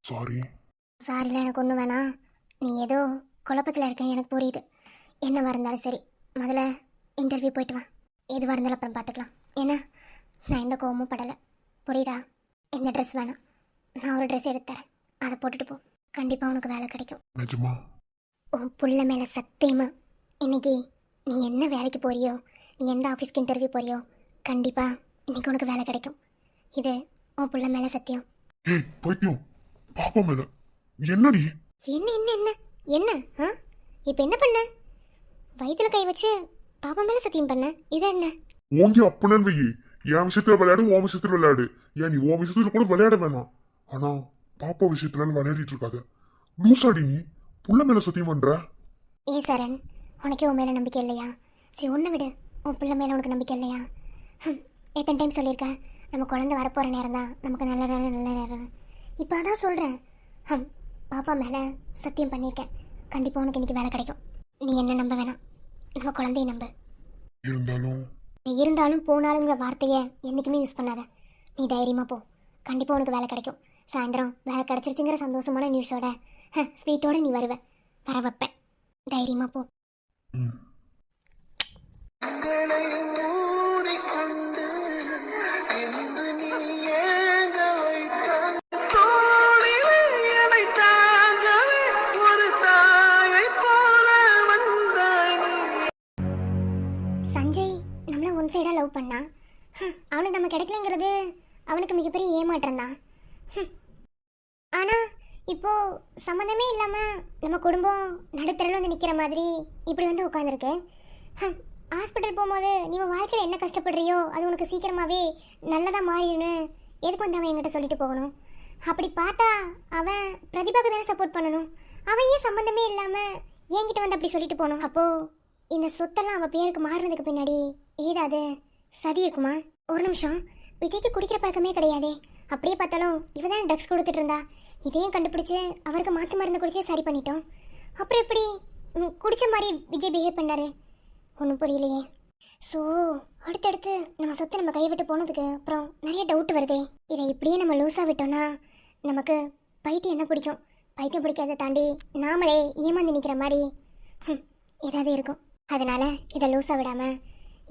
சாரி. சாரில எனக்கு ஒன்றும் வேணாம். நீ ஏதோ குழப்பத்தில் இருக்கேன், எனக்கு புரியுது. என்னவா இருந்தாலும் சரி, முதல்ல இன்டர்வியூ போயிட்டு வா. எதுவாக இருந்தாலும் அப்புறம் பார்த்துக்கலாம். ஏன்னா நான் எந்த கோவமும் படலை, புரியுதா? எந்த ட்ரெஸ் வேணாம், நான் ஒரு ட்ரெஸ் எடுத்து தரேன், அதை போட்டுட்டு போ. கண்டிப்பாக உனக்கு வேலை கிடைக்கும். நிஜமா? உன் புள்ள மேலே சத்தியமா. இன்னைக்கு நீ என்ன வேலைக்கு போறியோ, நீ எந்த ஆஃபீஸ்க்கு இன்டர்வியூ போறியோ கண்டிப்பாக இன்னைக்கு உனக்கு வேலை கிடைக்கும். இது உன் புள்ள மேலே சத்தியம். ஏய் பைத்தியம், பாப்பா மேல என்னடி? என்ன என்ன என்ன என்ன ஆ இப்போ என்ன பண்ண? வயிற்றுல கை வச்சு பாப்பா மேலே சத்தியம் பண்ண. இது என்ன? ஓங்கி அப்பனன்னு வையி. என் விஷயத்துல விளையாடு, உன் விஷயத்துல விளையாடு. ஏன் நீ உன் விஷயத்துல கூட விளையாட வேணாம். ஆனா பாப்பா விஷயத்துல விளையாடிட்டு இருக்காத. லூசாடி நீ. புள்ள மேல சத்தியம் பண்ற? ஏ சரண், உனக்கே உன் மேலே நம்பிக்கை இல்லையா? சரி ஒன்றை விடு, உன் பிள்ளை மேலே உனக்கு நம்பிக்கை இல்லையா? எத்தனை டைம் சொல்லியிருக்கேன், நம்ம குழந்தை வரப்போகிற நேரம் தான் நமக்கு நல்ல நேரம் நல்ல நேரம். இப்போ அதான் சொல்கிறேன். பாப்பா மேலே சத்தியம் பண்ணியிருக்கேன். கண்டிப்பாக உனக்கு இன்றைக்கி வேலை கிடைக்கும். நீ என்ன நம்ப வேணாம், நம்ம குழந்தைய நம்பு. இருந்தாலும் நீ இருந்தாலும் போனாலுங்கிற வார்த்தையை என்றைக்குமே யூஸ் பண்ணாத. நீ தைரியமாக போ, கண்டிப்பாக உனக்கு வேலை கிடைக்கும். சாயந்தரம் வேலை கிடச்சிருச்சுங்கிற சந்தோஷமான நியூஸோட ஸ்வீட்டோட நீ வர வைப்பேன். தைரியமாக போ. உங்களை மூடிக்கொண்டு இன்று நீ ஏங்க வைத்தாய். தோளிலே என்னை தாங்கவே ஒரு தாயைப் போல வந்தாய் நீ. சஞ்சய் நம்மளை ஒன் சைடாக லவ் பண்ணான். அவனுக்கு நம்ம கிடைக்கலங்கிறது அவனுக்கு மிகப்பெரிய ஏமாற்றம் தான். ஆனால் இப்போது சம்மந்தமே இல்லாமல் நம்ம குடும்பம் நடுத்தரவில் வந்து நிற்கிற மாதிரி இப்படி வந்து உட்காந்துருக்கு. ஹாஸ்பிட்டல் போகும்போது நீ உன் வாழ்க்கையில் என்ன கஷ்டப்படுறியோ அது உனக்கு சீக்கிரமாகவே நல்லதாக மாறிடுன்னு எதுக்கு வந்து அவன் என்கிட்ட சொல்லிட்டு போகணும்? அப்படி பார்த்தா அவன் பிரதிபாவுக்கு தானே சப்போர்ட் பண்ணணும். அவன் ஏன் சம்மந்தமே இல்லாமல் என்கிட்ட வந்து அப்படி சொல்லிட்டு போகணும்? அப்போது இந்த சொத்தெல்லாம் அவள் பேருக்கு மாறினதுக்கு பின்னாடி ஏதாவது சதி இருக்குமா? ஒரு நிமிஷம், விஜய்க்கு குடிக்கிற பழக்கமே கிடையாதே. அப்படியே பார்த்தாலும் இவ தான் ட்ரக்ஸ் கொடுத்துட்டு இருந்தா. இதையும் கண்டுபிடிச்சு அவருக்கு மாற்று மருந்து கொடுத்து சரி பண்ணிட்டோம். அப்புறம் எப்படி குடித்த மாதிரி விஜய் பிஹேவ் பண்ணாரு? ஒன்றும் புரியலையே. ஸோ அடுத்தடுத்து நம்ம சொத்தை நம்ம கையை விட்டு போனதுக்கு அப்புறம் நிறைய டவுட் வருதே. இதை இப்படியே நம்ம லூஸாக விட்டோம்னா நமக்கு பைத்தியம் என்ன பிடிக்கும்? பைத்தியம் பிடிக்காத தாண்டி நாமளே ஏமாந்து நிற்கிற மாதிரி ஏதாவது இருக்கும். அதனால் இதை லூஸாக விடாமல்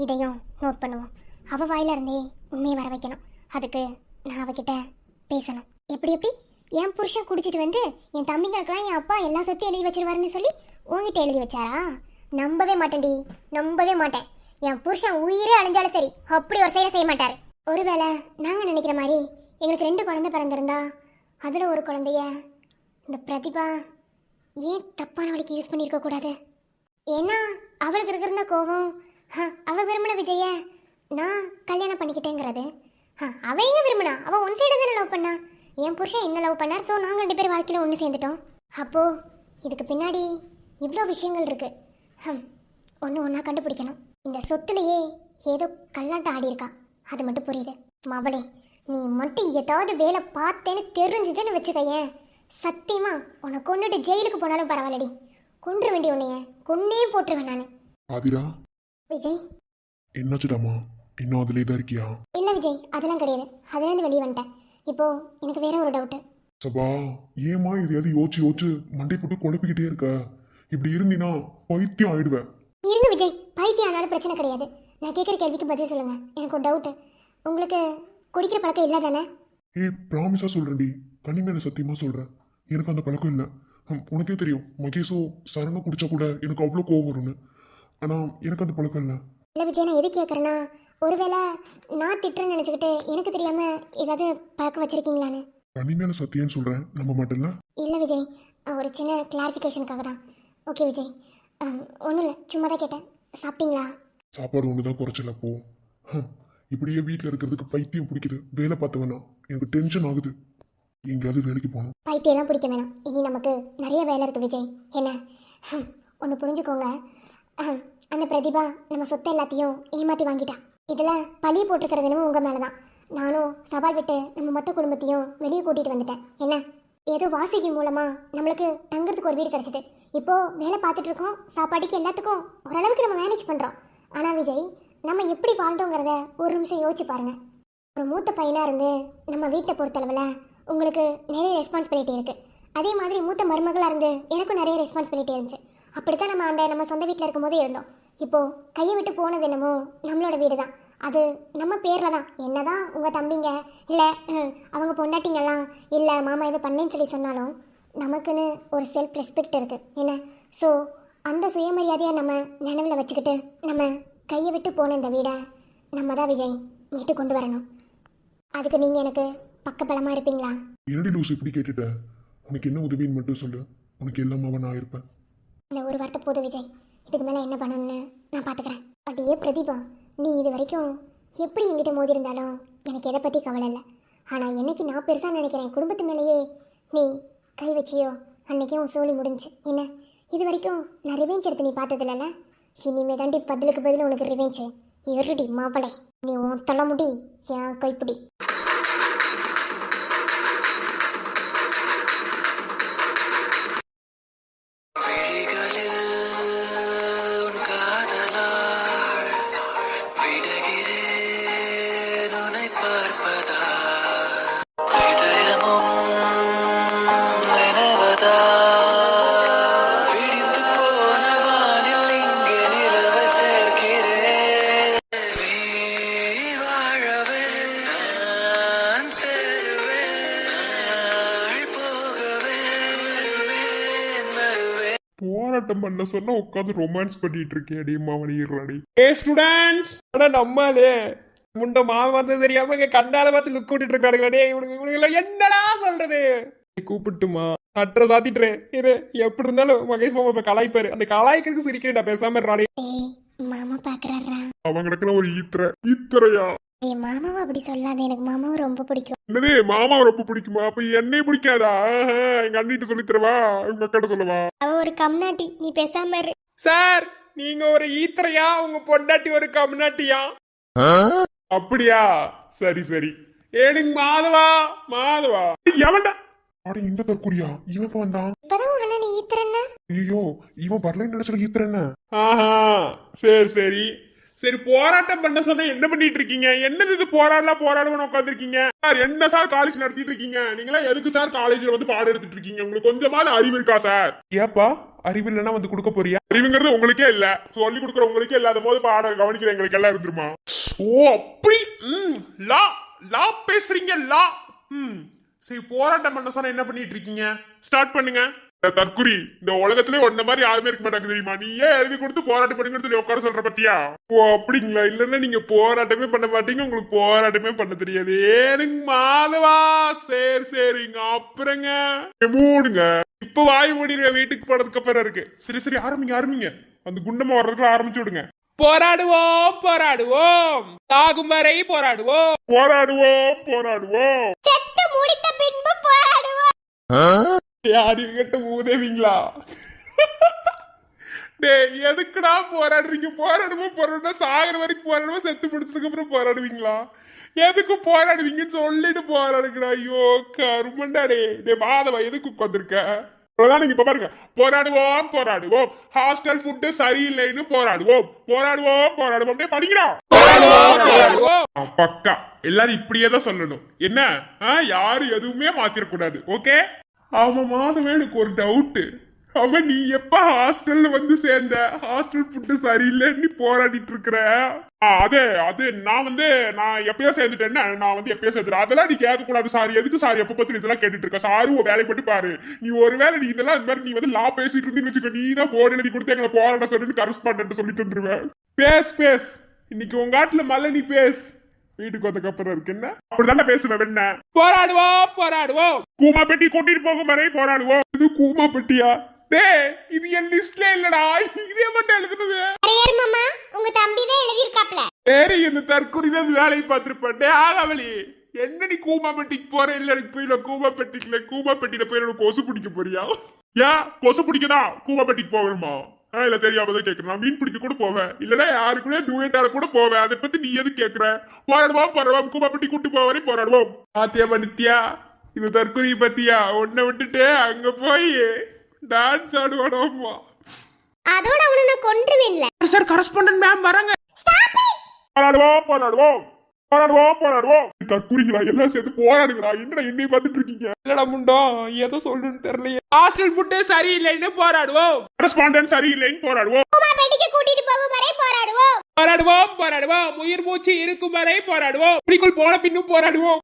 இதையும் நோட் பண்ணுவோம். அவள் வாயில இருந்தே உண்மையை வர வைக்கணும். அதுக்கு நான் அவகிட்ட பேசணும். எப்படி என் புருஷன் குடிச்சிட்டு வந்து என் தம்பிங்களுக்கெல்லாம் என் அப்பா எல்லா சொத்தையும் எழுதி வச்சிருவாருன்னு சொல்லி உங்ககிட்ட எழுதி வச்சாரா? நம்பவே மாட்டேன்டி, நம்பவே மாட்டேன். என் புருஷன் உயிரே அழிஞ்சாலும் சரி அப்படி ஒரு செயலை செய்ய மாட்டார். ஒருவேளை நாங்கள் நினைக்கிற மாதிரி எங்களுக்கு 2 குழந்தை பிறந்திருந்தா அதில் ஒரு குழந்தைய இந்த பிரதிபா ஏன் தப்பான வழிக்கு யூஸ் பண்ணியிருக்க கூடாது? ஏன்னா அவளுக்கு இருக்கிற கோவம் அவள் விரும்பின விஜய நான் கல்யாணம் பண்ணிக்கிட்டேங்கிறது. அவள் எங்கே விரும்பினா? அவள் ஒன் சைடு தானே லவ் பண்ணா. என் புருஷன் என்ன லவ் பண்ணார். ஸோ நாங்கள் 2 பேர் வாழ்க்கையில் ஒன்று சேர்ந்துட்டோம். அப்போது இதுக்கு பின்னாடி இவ்வளோ விஷயங்கள் இருக்குது. ஒன்றா கண்டுபிடிக்கணும். இந்த சொத்துலையே ஏதோ கல்லாட்டம் ஆடி இருக்கா, அது மட்டும் புரியுது. மவளே, நீ மட்டும் ஏதாவது வேலை பார்த்தேன்னு தெரிஞ்சுதுன்னு வச்சுக்கையேன், சத்தியமா உன்னை கொண்டுட்டு ஜெயிலுக்கு போனாலும் பரவாயில்லடி. கொன்று வேண்டிய உன்னைய கொன்னே போட்டுருவேன் நான். ஆதிரா, விஜய் என்னாச்சுடாமா? இன்னும் அதுலேயே தான் இருக்கியா? இல்லை விஜய், அதெல்லாம் கிடையாது. அதுலேருந்து வெளியே வந்துட்டேன். இப்போ எனக்கு வேற ஒரு டவுட்டு. சபா, ஏமா இதையாவது யோசிச்சு மண்டை போட்டு குழப்பிக்கிட்டே இருக்க? இப்படி இருந்தினா பைத்தியம் ஆயிடுவேன். இருங்க விஜய், பைத்தியம் ஆனாலும் பிரச்சனை கிடையாது. நான் கேட்குற கேள்விக்கு பதில் சொல்லுங்க. எனக்கு ஒரு டவுட்டு. உங்களுக்கு குடிக்கிற பழக்கம் இல்லை தானே? ப்ராமிஸா சொல்றேன்டி, கனி மேல சத்தியமா சொல்றேன், எனக்கு அந்த பழக்கம் இல்லை. உனக்கே தெரியும், மகேஷும் சரணும் குடிச்சா கூட எனக்கு அவ்வளோ கோவம் வரும்னு. ஆனா எனக்கு அந்த பழக்கம் இல்லை. இல்லை விஜய், நான் எது கேட்குறேன்னா, ஒருவேளை நான் திட்டுறேன்னு நினச்சிக்கிட்டு எனக்கு தெரியாமல் ஏதாவது பழக்கம் வச்சுருக்கீங்களான்னு. கனி மேல சத்தியம்னு சொல்றேன், நம்ப மாட்டேன்ல? இல்லை விஜய், ஒரு சின்ன கிளாரிஃபிகேஷனுக்காக தான். ஓகே விஜய், ஒன்றும் இல்லை, சும்மா தான் கேட்டேன். சாப்பிட்டீங்களா? சாப்பாடு ஒன்று தான் குறைச்சல போ. இப்படியே வீட்டில் இருக்கிறதுக்கு பைத்தியம் பிடிக்குது. வேலை பார்த்த வேணாம், எனக்கு டென்ஷன் ஆகுது. எங்கேயாவது வேலைக்கு போகணும். பைத்தியெல்லாம் பிடிக்க வேணாம், இனி நமக்கு நிறைய வேலை இருக்குது விஜய். என்ன ஒன்று புரிஞ்சுக்கோங்க, அந்த பிரதிபா நம்ம சொத்தை எல்லாத்தையும் ஏமாற்றி வாங்கிட்டான். இதில் பழி போட்டிருக்கிறது என்னமோ உங்கள் மேலே தான். நானும் சவால் விட்டு நம்ம மொத்த குடும்பத்தையும் வெளியே கூட்டிகிட்டு வந்துட்டேன். என்ன, ஏதோ வாசிக்கு மூலமாக நம்மளுக்கு தங்குறதுக்கு ஒரு வீடு கிடச்சிது. இப்போது வேலை பார்த்துட்டு இருக்கோம், சாப்பாடுக்கு எல்லாத்துக்கும் ஓரளவுக்கு நம்ம மேனேஜ் பண்ணுறோம். ஆனால் விஜய், நம்ம எப்படி வாழ்ந்தோங்கிறத ஒரு நிமிஷம் யோசிச்சு பாருங்கள். ஒரு மூத்த பையனாக இருந்து நம்ம வீட்டை பொறுத்தளவில் உங்களுக்கு நிறைய ரெஸ்பான்சிபிலிட்டி இருக்குது. அதே மாதிரி மூத்த மருமகளாக இருந்து எனக்கும் நிறைய ரெஸ்பான்சிபிலிட்டி இருந்துச்சு. அப்படி தான் நம்ம சொந்த வீட்டில் இருக்கும்போதே இருந்தோம். இப்போது கையை விட்டு போனது என்னமோ நம்மளோட வீடு தான். அது நம்ம பேரில் தான். என்ன தான் உங்கள் தம்பிங்க இல்லை அவங்க பொண்டாட்டிங்கெல்லாம் இல்லை மாமா இது பண்ணேன்னு சொல்லி சொன்னாலும் நமக்குன்னு ஒரு செல்ஃப் ரெஸ்பெக்ட் இருக்குது. என்ன, ஸோ அந்த சுயமரியாதையை நம்ம நினைவில் வச்சுக்கிட்டு நம்ம கையை விட்டு போன இந்த வீடை நம்ம தான் விஜய் மீட்டு கொண்டு வரணும். அதுக்கு நீங்கள் எனக்கு பக்கபலமாக இருப்பீங்களா? என்னடி லூஸ் இப்படி கேட்டுட்ட? உனக்கு என்ன உதவின்னு மட்டும் சொல்லு, உனக்கு எல்லாமாவ நான் இருப்பேன். இந்த ஒரு வார்த்தை போதும் விஜய், இதுக்கு மேலே என்ன பண்ணணும்னு நான் பார்த்துக்கிறேன். அப்படியே பிரதீபா, நீ இது வரைக்கும் எப்படி என்கிட்ட மோதி இருந்தாலும் எனக்கு எதை பற்றி கவலை இல்லை. ஆனால் என்னைக்கு நான் பெருசாக நினைக்கிறேன் குடும்பத்து மேலேயே நீ கை வச்சியோ அன்னைக்கே உன் சோழி முடிஞ்சு. என்ன இது வரைக்கும் நான் ரிவெஞ்ச் எடுத்து நீ பார்த்ததில்லல, இனிமே தாண்டி பதிலுக்கு பதில் உனக்கு ரிவெஞ்சு. எருடி மாப்பிளை, நீ உன் தலைமுடி என் கைப்பிடி. விழிகளில் உன் காதலால் விடுகிறேன் உன்னை பார்ப்பதால் இதயமும் நினைவதால் விடிந்து போன வானில் இங்கே நிலவை சேர்க்கிறேன். நீ வாழவே நான் சேருவேன், நாள் போகவே வருவேன். போராட்டம் பண்ண சொன்னா உட்காந்து ரொமான்ஸ் பண்ணிட்டு இருக்கேன் மாவனிடுறாடி. ஏ ஸ்டூடெண்ட்ஸ், ஆனா நம்மளே முண்ட மாவு வந்து தெரியாம இங்க கண்டால பார்த்து லுக் கூட்டிட்டு இருக்காருங்களே. இவனுங்க என்னடா சொல்றது? கூப்பிட்டுமா அட்ரஸ் சாத்திட்டுறேன் இரு. எப்படி இருந்தாலும் மகேஷ் மாமா இப்ப கலாய்ப்பாரு, அந்த கலாய்க்கிறதுக்கு சிரிக்கிறேன். பேசாம இருறாடி. ஏய் மாமா பார்க்குறாரா? அவன் கிடக்குற ஒரு ஈத்தரையா? ஏய் மாமாவை அப்படி சொல்லாத, எனக்கு மாமாவை ரொம்ப பிடிக்கும். என்னது மாமா ரொம்ப பிடிக்குமா? அப்ப என்னைய பிடிக்காதா? எங்க அண்ணிட்டு சொல்லி தரவா, உங்க அக்காட்ட சொல்லவா? அவ ஒரு கம்நாட்டி, நீ பேசாம இரு. சார், நீங்க ஒரு ஈத்தரையா, உங்க பொண்டாட்டி ஒரு கம்நாட்டியா? அப்படியா? சரி சரி. ஏனுங்க மாதவா, மாதவா எவன்டா? அட இந்த தற்கொலையா இவன் இப்ப வந்தான்? இப்பதான் உன் அண்ணன் ஈத்திரன்னா? ஐயோ இவன் வரலன்னு நினைச்சல ஈத்தரஎன்ன? ஆஹா, சரி சரி சரி. போராட்டம் பண்ண சொன்னா என்ன பண்ணிட்டு இருக்கீங்க? என்னது இது போராடுன்னு உட்காந்துருக்கீங்க? சார், என்ன சார் காலேஜ் நடத்திட்டு இருக்கீங்க? நீங்களா எதுக்கு சார் காலேஜ்ல வந்து பாடம் எடுத்துட்டு இருக்கீங்க? உங்களுக்கு கொஞ்சமாவது அறிவு இருக்கா சார்? ஏப்பா அறிவு இல்லைன்னா வந்து கொடுக்க போறியா? அறிவுங்கிறது உங்களுக்கே இல்ல, சொல்லி கொடுக்குற உங்களுக்கே இல்லாத போது பாடம் கவனிக்கிற எங்களுக்கு எல்லாம் இருந்துருமா? ஓ அப்படி. லா லா பேசுறீங்க, லா. சரி, போராட்டம் பண்ண சொன்னா என்ன பண்ணிட்டு இருக்கீங்க? ஸ்டார்ட் பண்ணுங்க. தற்குறி, இந்த உலகத்திலே ஒன்ன மாதிரி யாருமே இருக்க மாட்டாங்க தெரியுமா? நீ ஏன் எழுதி கொடுத்து போராட்டம் பண்ணுங்கன்னு சொல்லி உட்கார சொல்ற பத்தியா? ஓ அப்படிங்களா? இல்லன்னா நீங்க போராட்டமே பண்ண மாட்டீங்க, உங்களுக்கு போராட்டமே பண்ண தெரியாது. ஏனுங்க மாதவா, சரி சரிங்க. அப்புறங்க மூடுங்க. இப்ப வாய் மூடிடுங்க, வீட்டுக்கு போனதுக்கு அப்புறம் இருக்கு. சரி சரி, ஆரம்பிங்க. அந்த குண்டமா வர்றதுக்குள்ள ஆரம்பிச்சு விடுங்க. போராடுவோம் போராடுவோம், சாகும் வரை போராடுவோம். போராடுவோம். செத்து முடித்த பின்பு போராடுவோம். யாரு கிட்ட உதவிங்களா? டேய், எதுக்குடா போராடுறீங்க? போராடுவோம் சாகர வரைக்கும் போராடுவோம், செத்து முடிச்சதுக்கு அப்புறம் போராடுவீங்களா? எதுக்கு போராடுவீங்கன்னு சொல்லிட்டு போராடுங்கடா. ஐயோ கருமண்டாடே. டே மாதவா, எதுக்கு உட்காந்துருக்க? நீங்க இப்ப பாருங்க, போராடுவோம், ஹாஸ்டல் ஃபுட்டு சரியில்லைன்னு போராடுவோம். படிக்கிறா பக்கா. எல்லாரும் இப்படியே தான் சொல்லணும். என்ன யாரும் எதுவுமே மாத்திரக்கூடாது. ஓகே? அவன் மாதவன் எனக்கு ஒரு டவுட். அவன் நீ எப்ப ஹாஸ்டல்ல வந்து சேர்ந்த? ஹாஸ்டல் ஃபுட்டு சரியில்லைன்னு போராடிட்டு இருக்கிற. அது நான் எப்பயோ சேர்ந்துட்டேன்னா, நான் வந்து எப்பயோ சேர்ந்துட்டேன். அதெல்லாம் நீ கேட்க கூடாது. சாரி, எதுக்கு சாரி எப்ப பத்தி இதெல்லாம் கேட்டுட்டு இருக்க? சாரு வேலை பட்டு பாரு. நீ ஒருவேளை நீ இதெல்லாம் இந்த மாதிரி நீ வந்து லா பேசிட்டு இருந்தீன்னு வச்சுக்கோ, நீ தான் போர்டு எழுதி கொடுத்து எங்களை போராட சொல்லிட்டு கரஸ்பாண்டன்ட் சொல்லிட்டு வந்துருவேன். பேஸ் இன்னைக்கு உங்க ஆட்டுல மல்ல, நீ பேஸ். வீட்டுக்கு வந்ததுக்கு அப்புறம் இருக்கு என்ன அப்படிதானே பேசுவேன். என்ன போராடுவோம், கூமா பெட்டி கூட்டிட்டு போகும் வரை போராடுவோம். இது கூமா பெட்டியா? இது என் லிஸ்ட்ல இல்லடா, இதே மட்டும் எழுதுனது. அரையார் மாமா, உங்க தம்பி தான் எழுதி இருக்காப்ல. சரி, இந்த தற்கொலை வேலையை பார்த்திருப்பேன். ஆகாவலி, என்ன நீ கூமா பெட்டிக்கு போற? இல்ல எனக்கு போய் கூமா பெட்டியில போய் எனக்கு கொசு பிடிக்க போறியா? ஏன் கொசு பிடிக்கதா கூமா பெட்டிக்கு போகணுமா? இல்ல தெரியாமதான் கேக்குறேன். நான் மீன் பிடிக்க கூட போவேன், இல்லன்னா யாரு கூட டூயட்டார கூட போவேன். அதை பத்தி நீ எது கேக்குற? போராடுவோம், கூமா பெட்டி கூட்டு போவரை போராடுவோம். ஆத்தியமா நித்யா, இது தற்கொலை பத்தியா? ஒன்ன விட்டுட்டு அங்க போய் டான்ஸ் ஆடுவானோமா. அதோட அவனை நான் கொன்றுவேன்ல. சார், கரஸ்பாண்டன்ட் மேம் வராங்க. போராடுவோம். தற்கூறிங்களா? எல்லாம் சேர்த்து போராடுங்களா? என்னடா என்னை பார்த்துட்டு இருக்கீங்க? இல்லடா முண்டோ, எதை சொல்றேன்னு தெரியலையே. ஹாஸ்டல் ஃபுட்டு சரியில்லைன்னு போராடுவோம். கரஸ்பாண்டன்ட் சரியில்லைன்னு போராடுவோம். கூமா பெட்டிக்கு கூட்டிட்டு போகும் வரை போராடுவோம். உயிர் மூச்சு இருக்கும் வரை போராடுவோம். இப்படிக்குள் போன பின்னும் போராடுவோம்.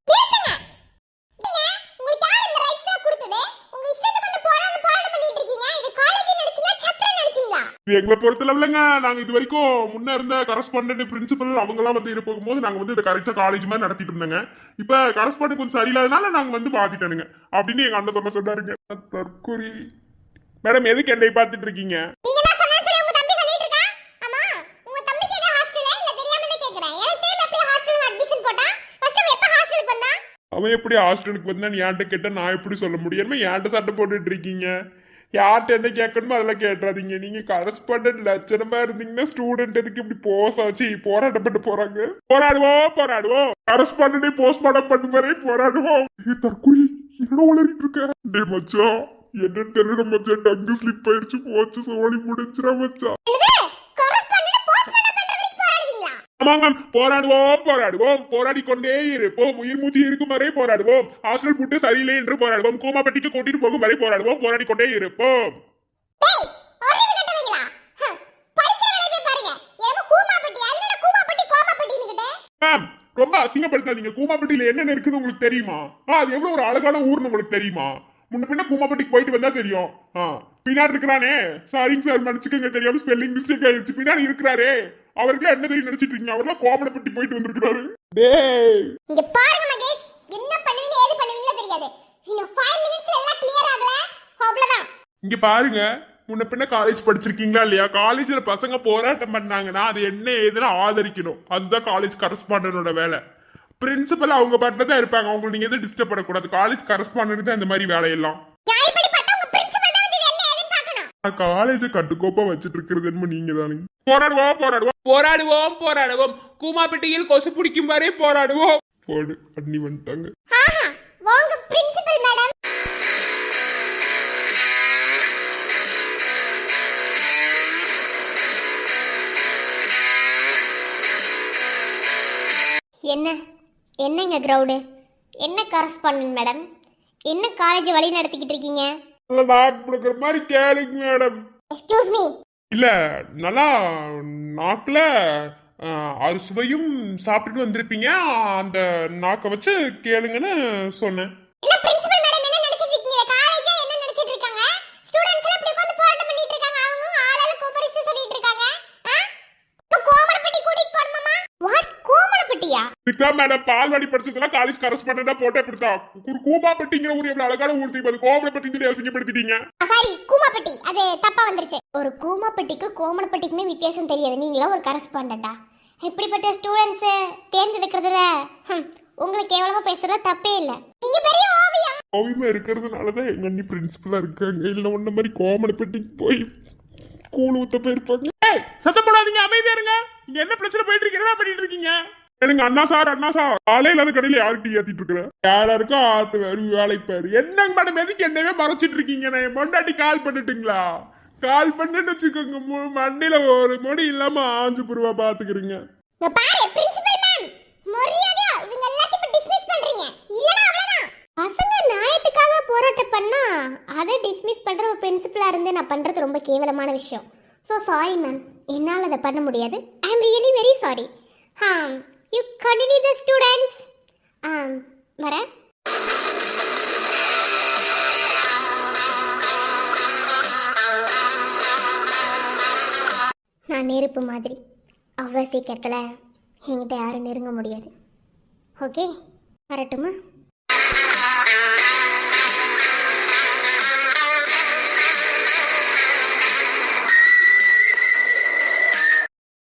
உங்களுக்கு யார் இந்த ரைட்ஸ் கொடுத்தது? உங்க இஷ்டத்துக்கு வந்து போராட்டம் பண்ணிட்டு இருக்கீங்க. இது காலேஜ் நடந்துச்சுனா சத்திர நடந்துச்சீங்களா? எங்களை பொறுத்தல இல்லைங்க, நாங்க இது வரைக்கும் முன்ன இருந்த கரஸ்பாண்டன்ட் பிரின்சிபல் அவங்கலாம் வந்து இருப்போம் போது நாங்க வந்து இதை கரெக்டா காலேஜ் மாதிரி நடத்திட்டு இருந்தாங்க. இப்ப கரஸ்பாண்டன்ட் கொஞ்சம் சரியில்லாதனால நாங்க வந்து மாத்திட்டனுங்க அப்படின்னு எங்க அண்ணன் சொன்னாருங்க. தற்கொலை மேடம், எதுக்கு என்னை பார்த்துட்டு இருக்கீங்க? நீங்க என்ன சொன்னா சரி உங்க தம்பி சொல்லிட்டு இருக்கா? ஆமா, உங்க தம்பிக்கு என்ன ஹாஸ்டல் இல்ல தெரியாம தான் கேக்குறேன். எனக்கு தெரியும் எப்படி ஹாஸ்டல்ல அட்மிஷன் போட்டா. ஃபர்ஸ்ட் அவன் எப்ப ஹாஸ்டலுக்கு வந்தா? அவன் எப்படி ஹாஸ்டலுக்கு வந்தா என்கிட்ட கேட்டா நான் எப்படி சொல்ல முடியும்? என்கிட்ட சட்டை போட்டுட்டு இருக்கீங்க. யார்கிட்ட என்ன கேட்கணுமோ அதெல்லாம் கேட்டுறாதீங்க. நீங்க கரஸ்பாண்டன்ட் லட்சணமா இருந்தீங்கன்னா ஸ்டூடெண்ட் எதுக்கு இப்படி போசாச்சு போராட்டப்பட்டு போறாங்க? போராடுவோம். கரஸ்பாண்டன்டே போஸ்ட்மார்ட்டம் பண்ண மாதிரி போராடுவோம். தற்கொலை என்னடா உளறிட்டு இருக்க? டே மச்சான், என்னன்னு தெரியல மச்சான், டங்கு ஸ்லிப் ஆயிடுச்சு, போச்சு, சோழி முடிச்சிடா மச்சான். கரஸ்பாண்டன்ட் போஸ்ட்மார்ட்டம் பண்ற வரைக்கும் போராடுவீங்களா? ஆமாங்க, போராடுவோம், போராடிக்கொண்டே இருப்போம், உயிர் மூச்சு இருக்கும் வரை போராடுவோம், ஹாஸ்டல் புட்டு சரியில்லை என்று போராடுவோம், கோமாப்பட்டிக்கு கூட்டிட்டு போகும் வரை போராடுவோம், போராடிக்கொண்டே இருப்போம். டேய், அறிவு கட்டவீங்களா? படிக்கிற வேலையை பாருங்க. எனக்கு கூமாப்பட்டி, அதனோட கூமாப்பட்டி கோமாப்பட்டின்னுகிட்டே. மேம், ரொம்ப அசிங்கப்படுத்தாதீங்க. கூமாப்பட்டியில என்னென்ன இருக்குன்னு உங்களுக்கு தெரியுமா? அது எவ்வளவு ஒரு அழகான ஊர்னு உங்களுக்கு தெரியுமா? முன்ன பின்ன கூமாப்பட்டிக்கு போயிட்டு வந்தா தெரியும். பின்னாடி இருக்கிறானே, சாரிங்க சார் மன்னிச்சுக்கங்க, தெரியாம ஸ்பெல்லிங் மிஸ்டேக் ஆயிடுச்சு. பின்னாடி இருக்கிறாரே, அவருக்குலாம் என்ன தெரியும் நினைச்சிட்டு இருக்கீங்க? அவர்லாம் கோமலப்பட்டி போயிட்டு வந்திருக்கிறாரு. டேய், இங்க பாருங்க மகேஷ், என்ன பண்ணுவீங்க ஏது பண்ணுவீங்களோ தெரியாது. இன்னும் 5 மினிட்ஸ்ல எல்லாம் கிளியர் ஆகல, அவ்வளவுதான். இங்க பாருங்க, முன்ன பின்ன காலேஜ் படிச்சிருக்கீங்களா இல்லையா? காலேஜ்ல பசங்க போராட்டம் பண்ணாங்கன்னா அது என்ன ஏதுன்னு ஆதரிக்கணும். அதுதான் காலேஜ் கரஸ்பாண்டனோட வேலை. பிரின்சிபல் அவங்க பாட்டுல தான் இருப்பாங்க, அவங்களுக்கு நீங்க எதுவும் டிஸ்டர்ப் பண்ணக்கூடாது. காலேஜ் கரஸ்பாண்டன்ட் தான் இந்த மாதிரி வேலையெல்லாம். நியாயப்படி பார்த்தா உங்க பிரின்சிபல் தான் வந்து இது என்ன ஏதுன்னு பார்க்கணும். காலேஜ கட்டுக்கோப்பா வச்சிட்டு இருக்கிறது என்ன நீங்க தானுங்க. போராடுவோம். கூமாப்பட்டியில் கொசு பிடிக்கும் வரை போராடுவோம். போடு, அண்ணி வந்துட்டாங்க. ஆஹா, வாங்க பிரின்சிபல் மேடம். என்னங்க கிரவுடு, என்ன கரஸ்பாண்டன்ட் மேடம், என்ன காலேஜ் வழி நடத்திக்கிட்டு இருக்கீங்க? நாக்கு கொடுக்குற மாதிரி கேளுங்க மேடம். Excuse me. இல்ல, நல்லா நாக்குல அறுசுவையும் சாப்பிட்டுட்டு வந்திருப்பீங்க, அந்த நாக்கை வச்சு கேளுங்கன்னு சொன்னேன். இல்ல பிரின்சிபல் மேடம் என்ன நினைச்சிட்டு இருக்கீங்க? காலேஜா என்ன நினைச்சிட்டு இருக்காங்க? ஸ்டூடண்ட்ஸ் எல்லாம் இப்படி உட்கார்ந்து போராட்டம் பண்ணிட்டு இருக்காங்க. அவங்க ஆளாளுக்கு ஒவ்வொரு விஷயம் சொல்லிட்டு இருக்காங்க. கோமலப்பட்டி கூட்டிட்டு போறோமா? வாட், கோமலப்பட்டியா? இதுக்கா மேடம் பால்வாடி படிச்சதெல்லாம் காலேஜ் கரஸ்பாண்டண்டா போட்டே இப்படித்தான். ஒரு கூமாப்பட்டிங்கிற ஊர் எவ்வளவு அழகான ஊர் தெரியும். அது கோமலப்பட்டின்னு அசிங்கப்படுத்திட்டீங்க. சாரி, கூமாப்பட்டி, அது தப்பா வந்துருச்சு. ஒரு கூமாப்பட்டிக்கு கோமலப்பட்டிக்குமே வித்தியாசம் தெரியாது. நீங்களா ஒரு கரஸ்பாண்டண்டா? இப்படிப்பட்ட ஸ்டூடெண்ட்ஸ் தேர்ந்தெடுக்கிறதுல உங்களை கேவலமா பேசுறது தப்பே இல்ல. நீங்க பெரிய ஓவியம். ஓவியமா இருக்கிறதுனாலதான் எங்க அண்ணி பிரின்சிபலா இருக்காங்க. இல்ல ஒன்ன மாதிரி கோமலப்பட்டிக்கு போய் கூழ் ஊத்த போயிருப்பாங்க. சத்தம் போடாதீங்க, அமைதியா இருங்க. இங்க என்ன பிரச்சனை போயிட்டு இருக்கு? என்ன பண்ணிட்டு இருக்கீங்க? எனக்கு அண்ணா சார் ஆளே இல்லாத கடையில யாருக்கு ஏத்திட்டு இருக்கிறேன்? யாராருக்கும் ஆத்து வேலை பேரு. என்னங்க மேடம், எதுக்கு என்னவே மறைச்சிட்டு இருக்கீங்க? நான் பொண்டாட்டி கால் பண்ணிட்டுங்களா? கால் பண்ணுன்னு வச்சுக்கோங்க, மண்ணில ஒரு மொடி இல்லாம ஆஞ்சு புருவா பாத்துக்கிறீங்க. இங்க பாரு பிரின்சிபல் மேம், மரியாதையா இவங்க எல்லாத்தையும் டிஸ்மிஸ் பண்றீங்க. இல்லனா அவ்வளவுதான். பசங்க நியாயத்துக்காக போராட்டம் பண்ணா அதை டிஸ்மிஸ் பண்ற ஒரு பிரின்சிபலா இருந்து நான் பண்றது ரொம்ப கேவலமான விஷயம். ஸோ சாரி மேம், என்னால் அதை பண்ண முடியாது. I am really very sorry. You continue the students. வரேன். நான் நெருப்பு மாதிரி, அவ்வளோ சீக்கிரத்தில் என்கிட்ட யாரும் நெருங்க முடியாது. ஓகே, வரட்டுமா?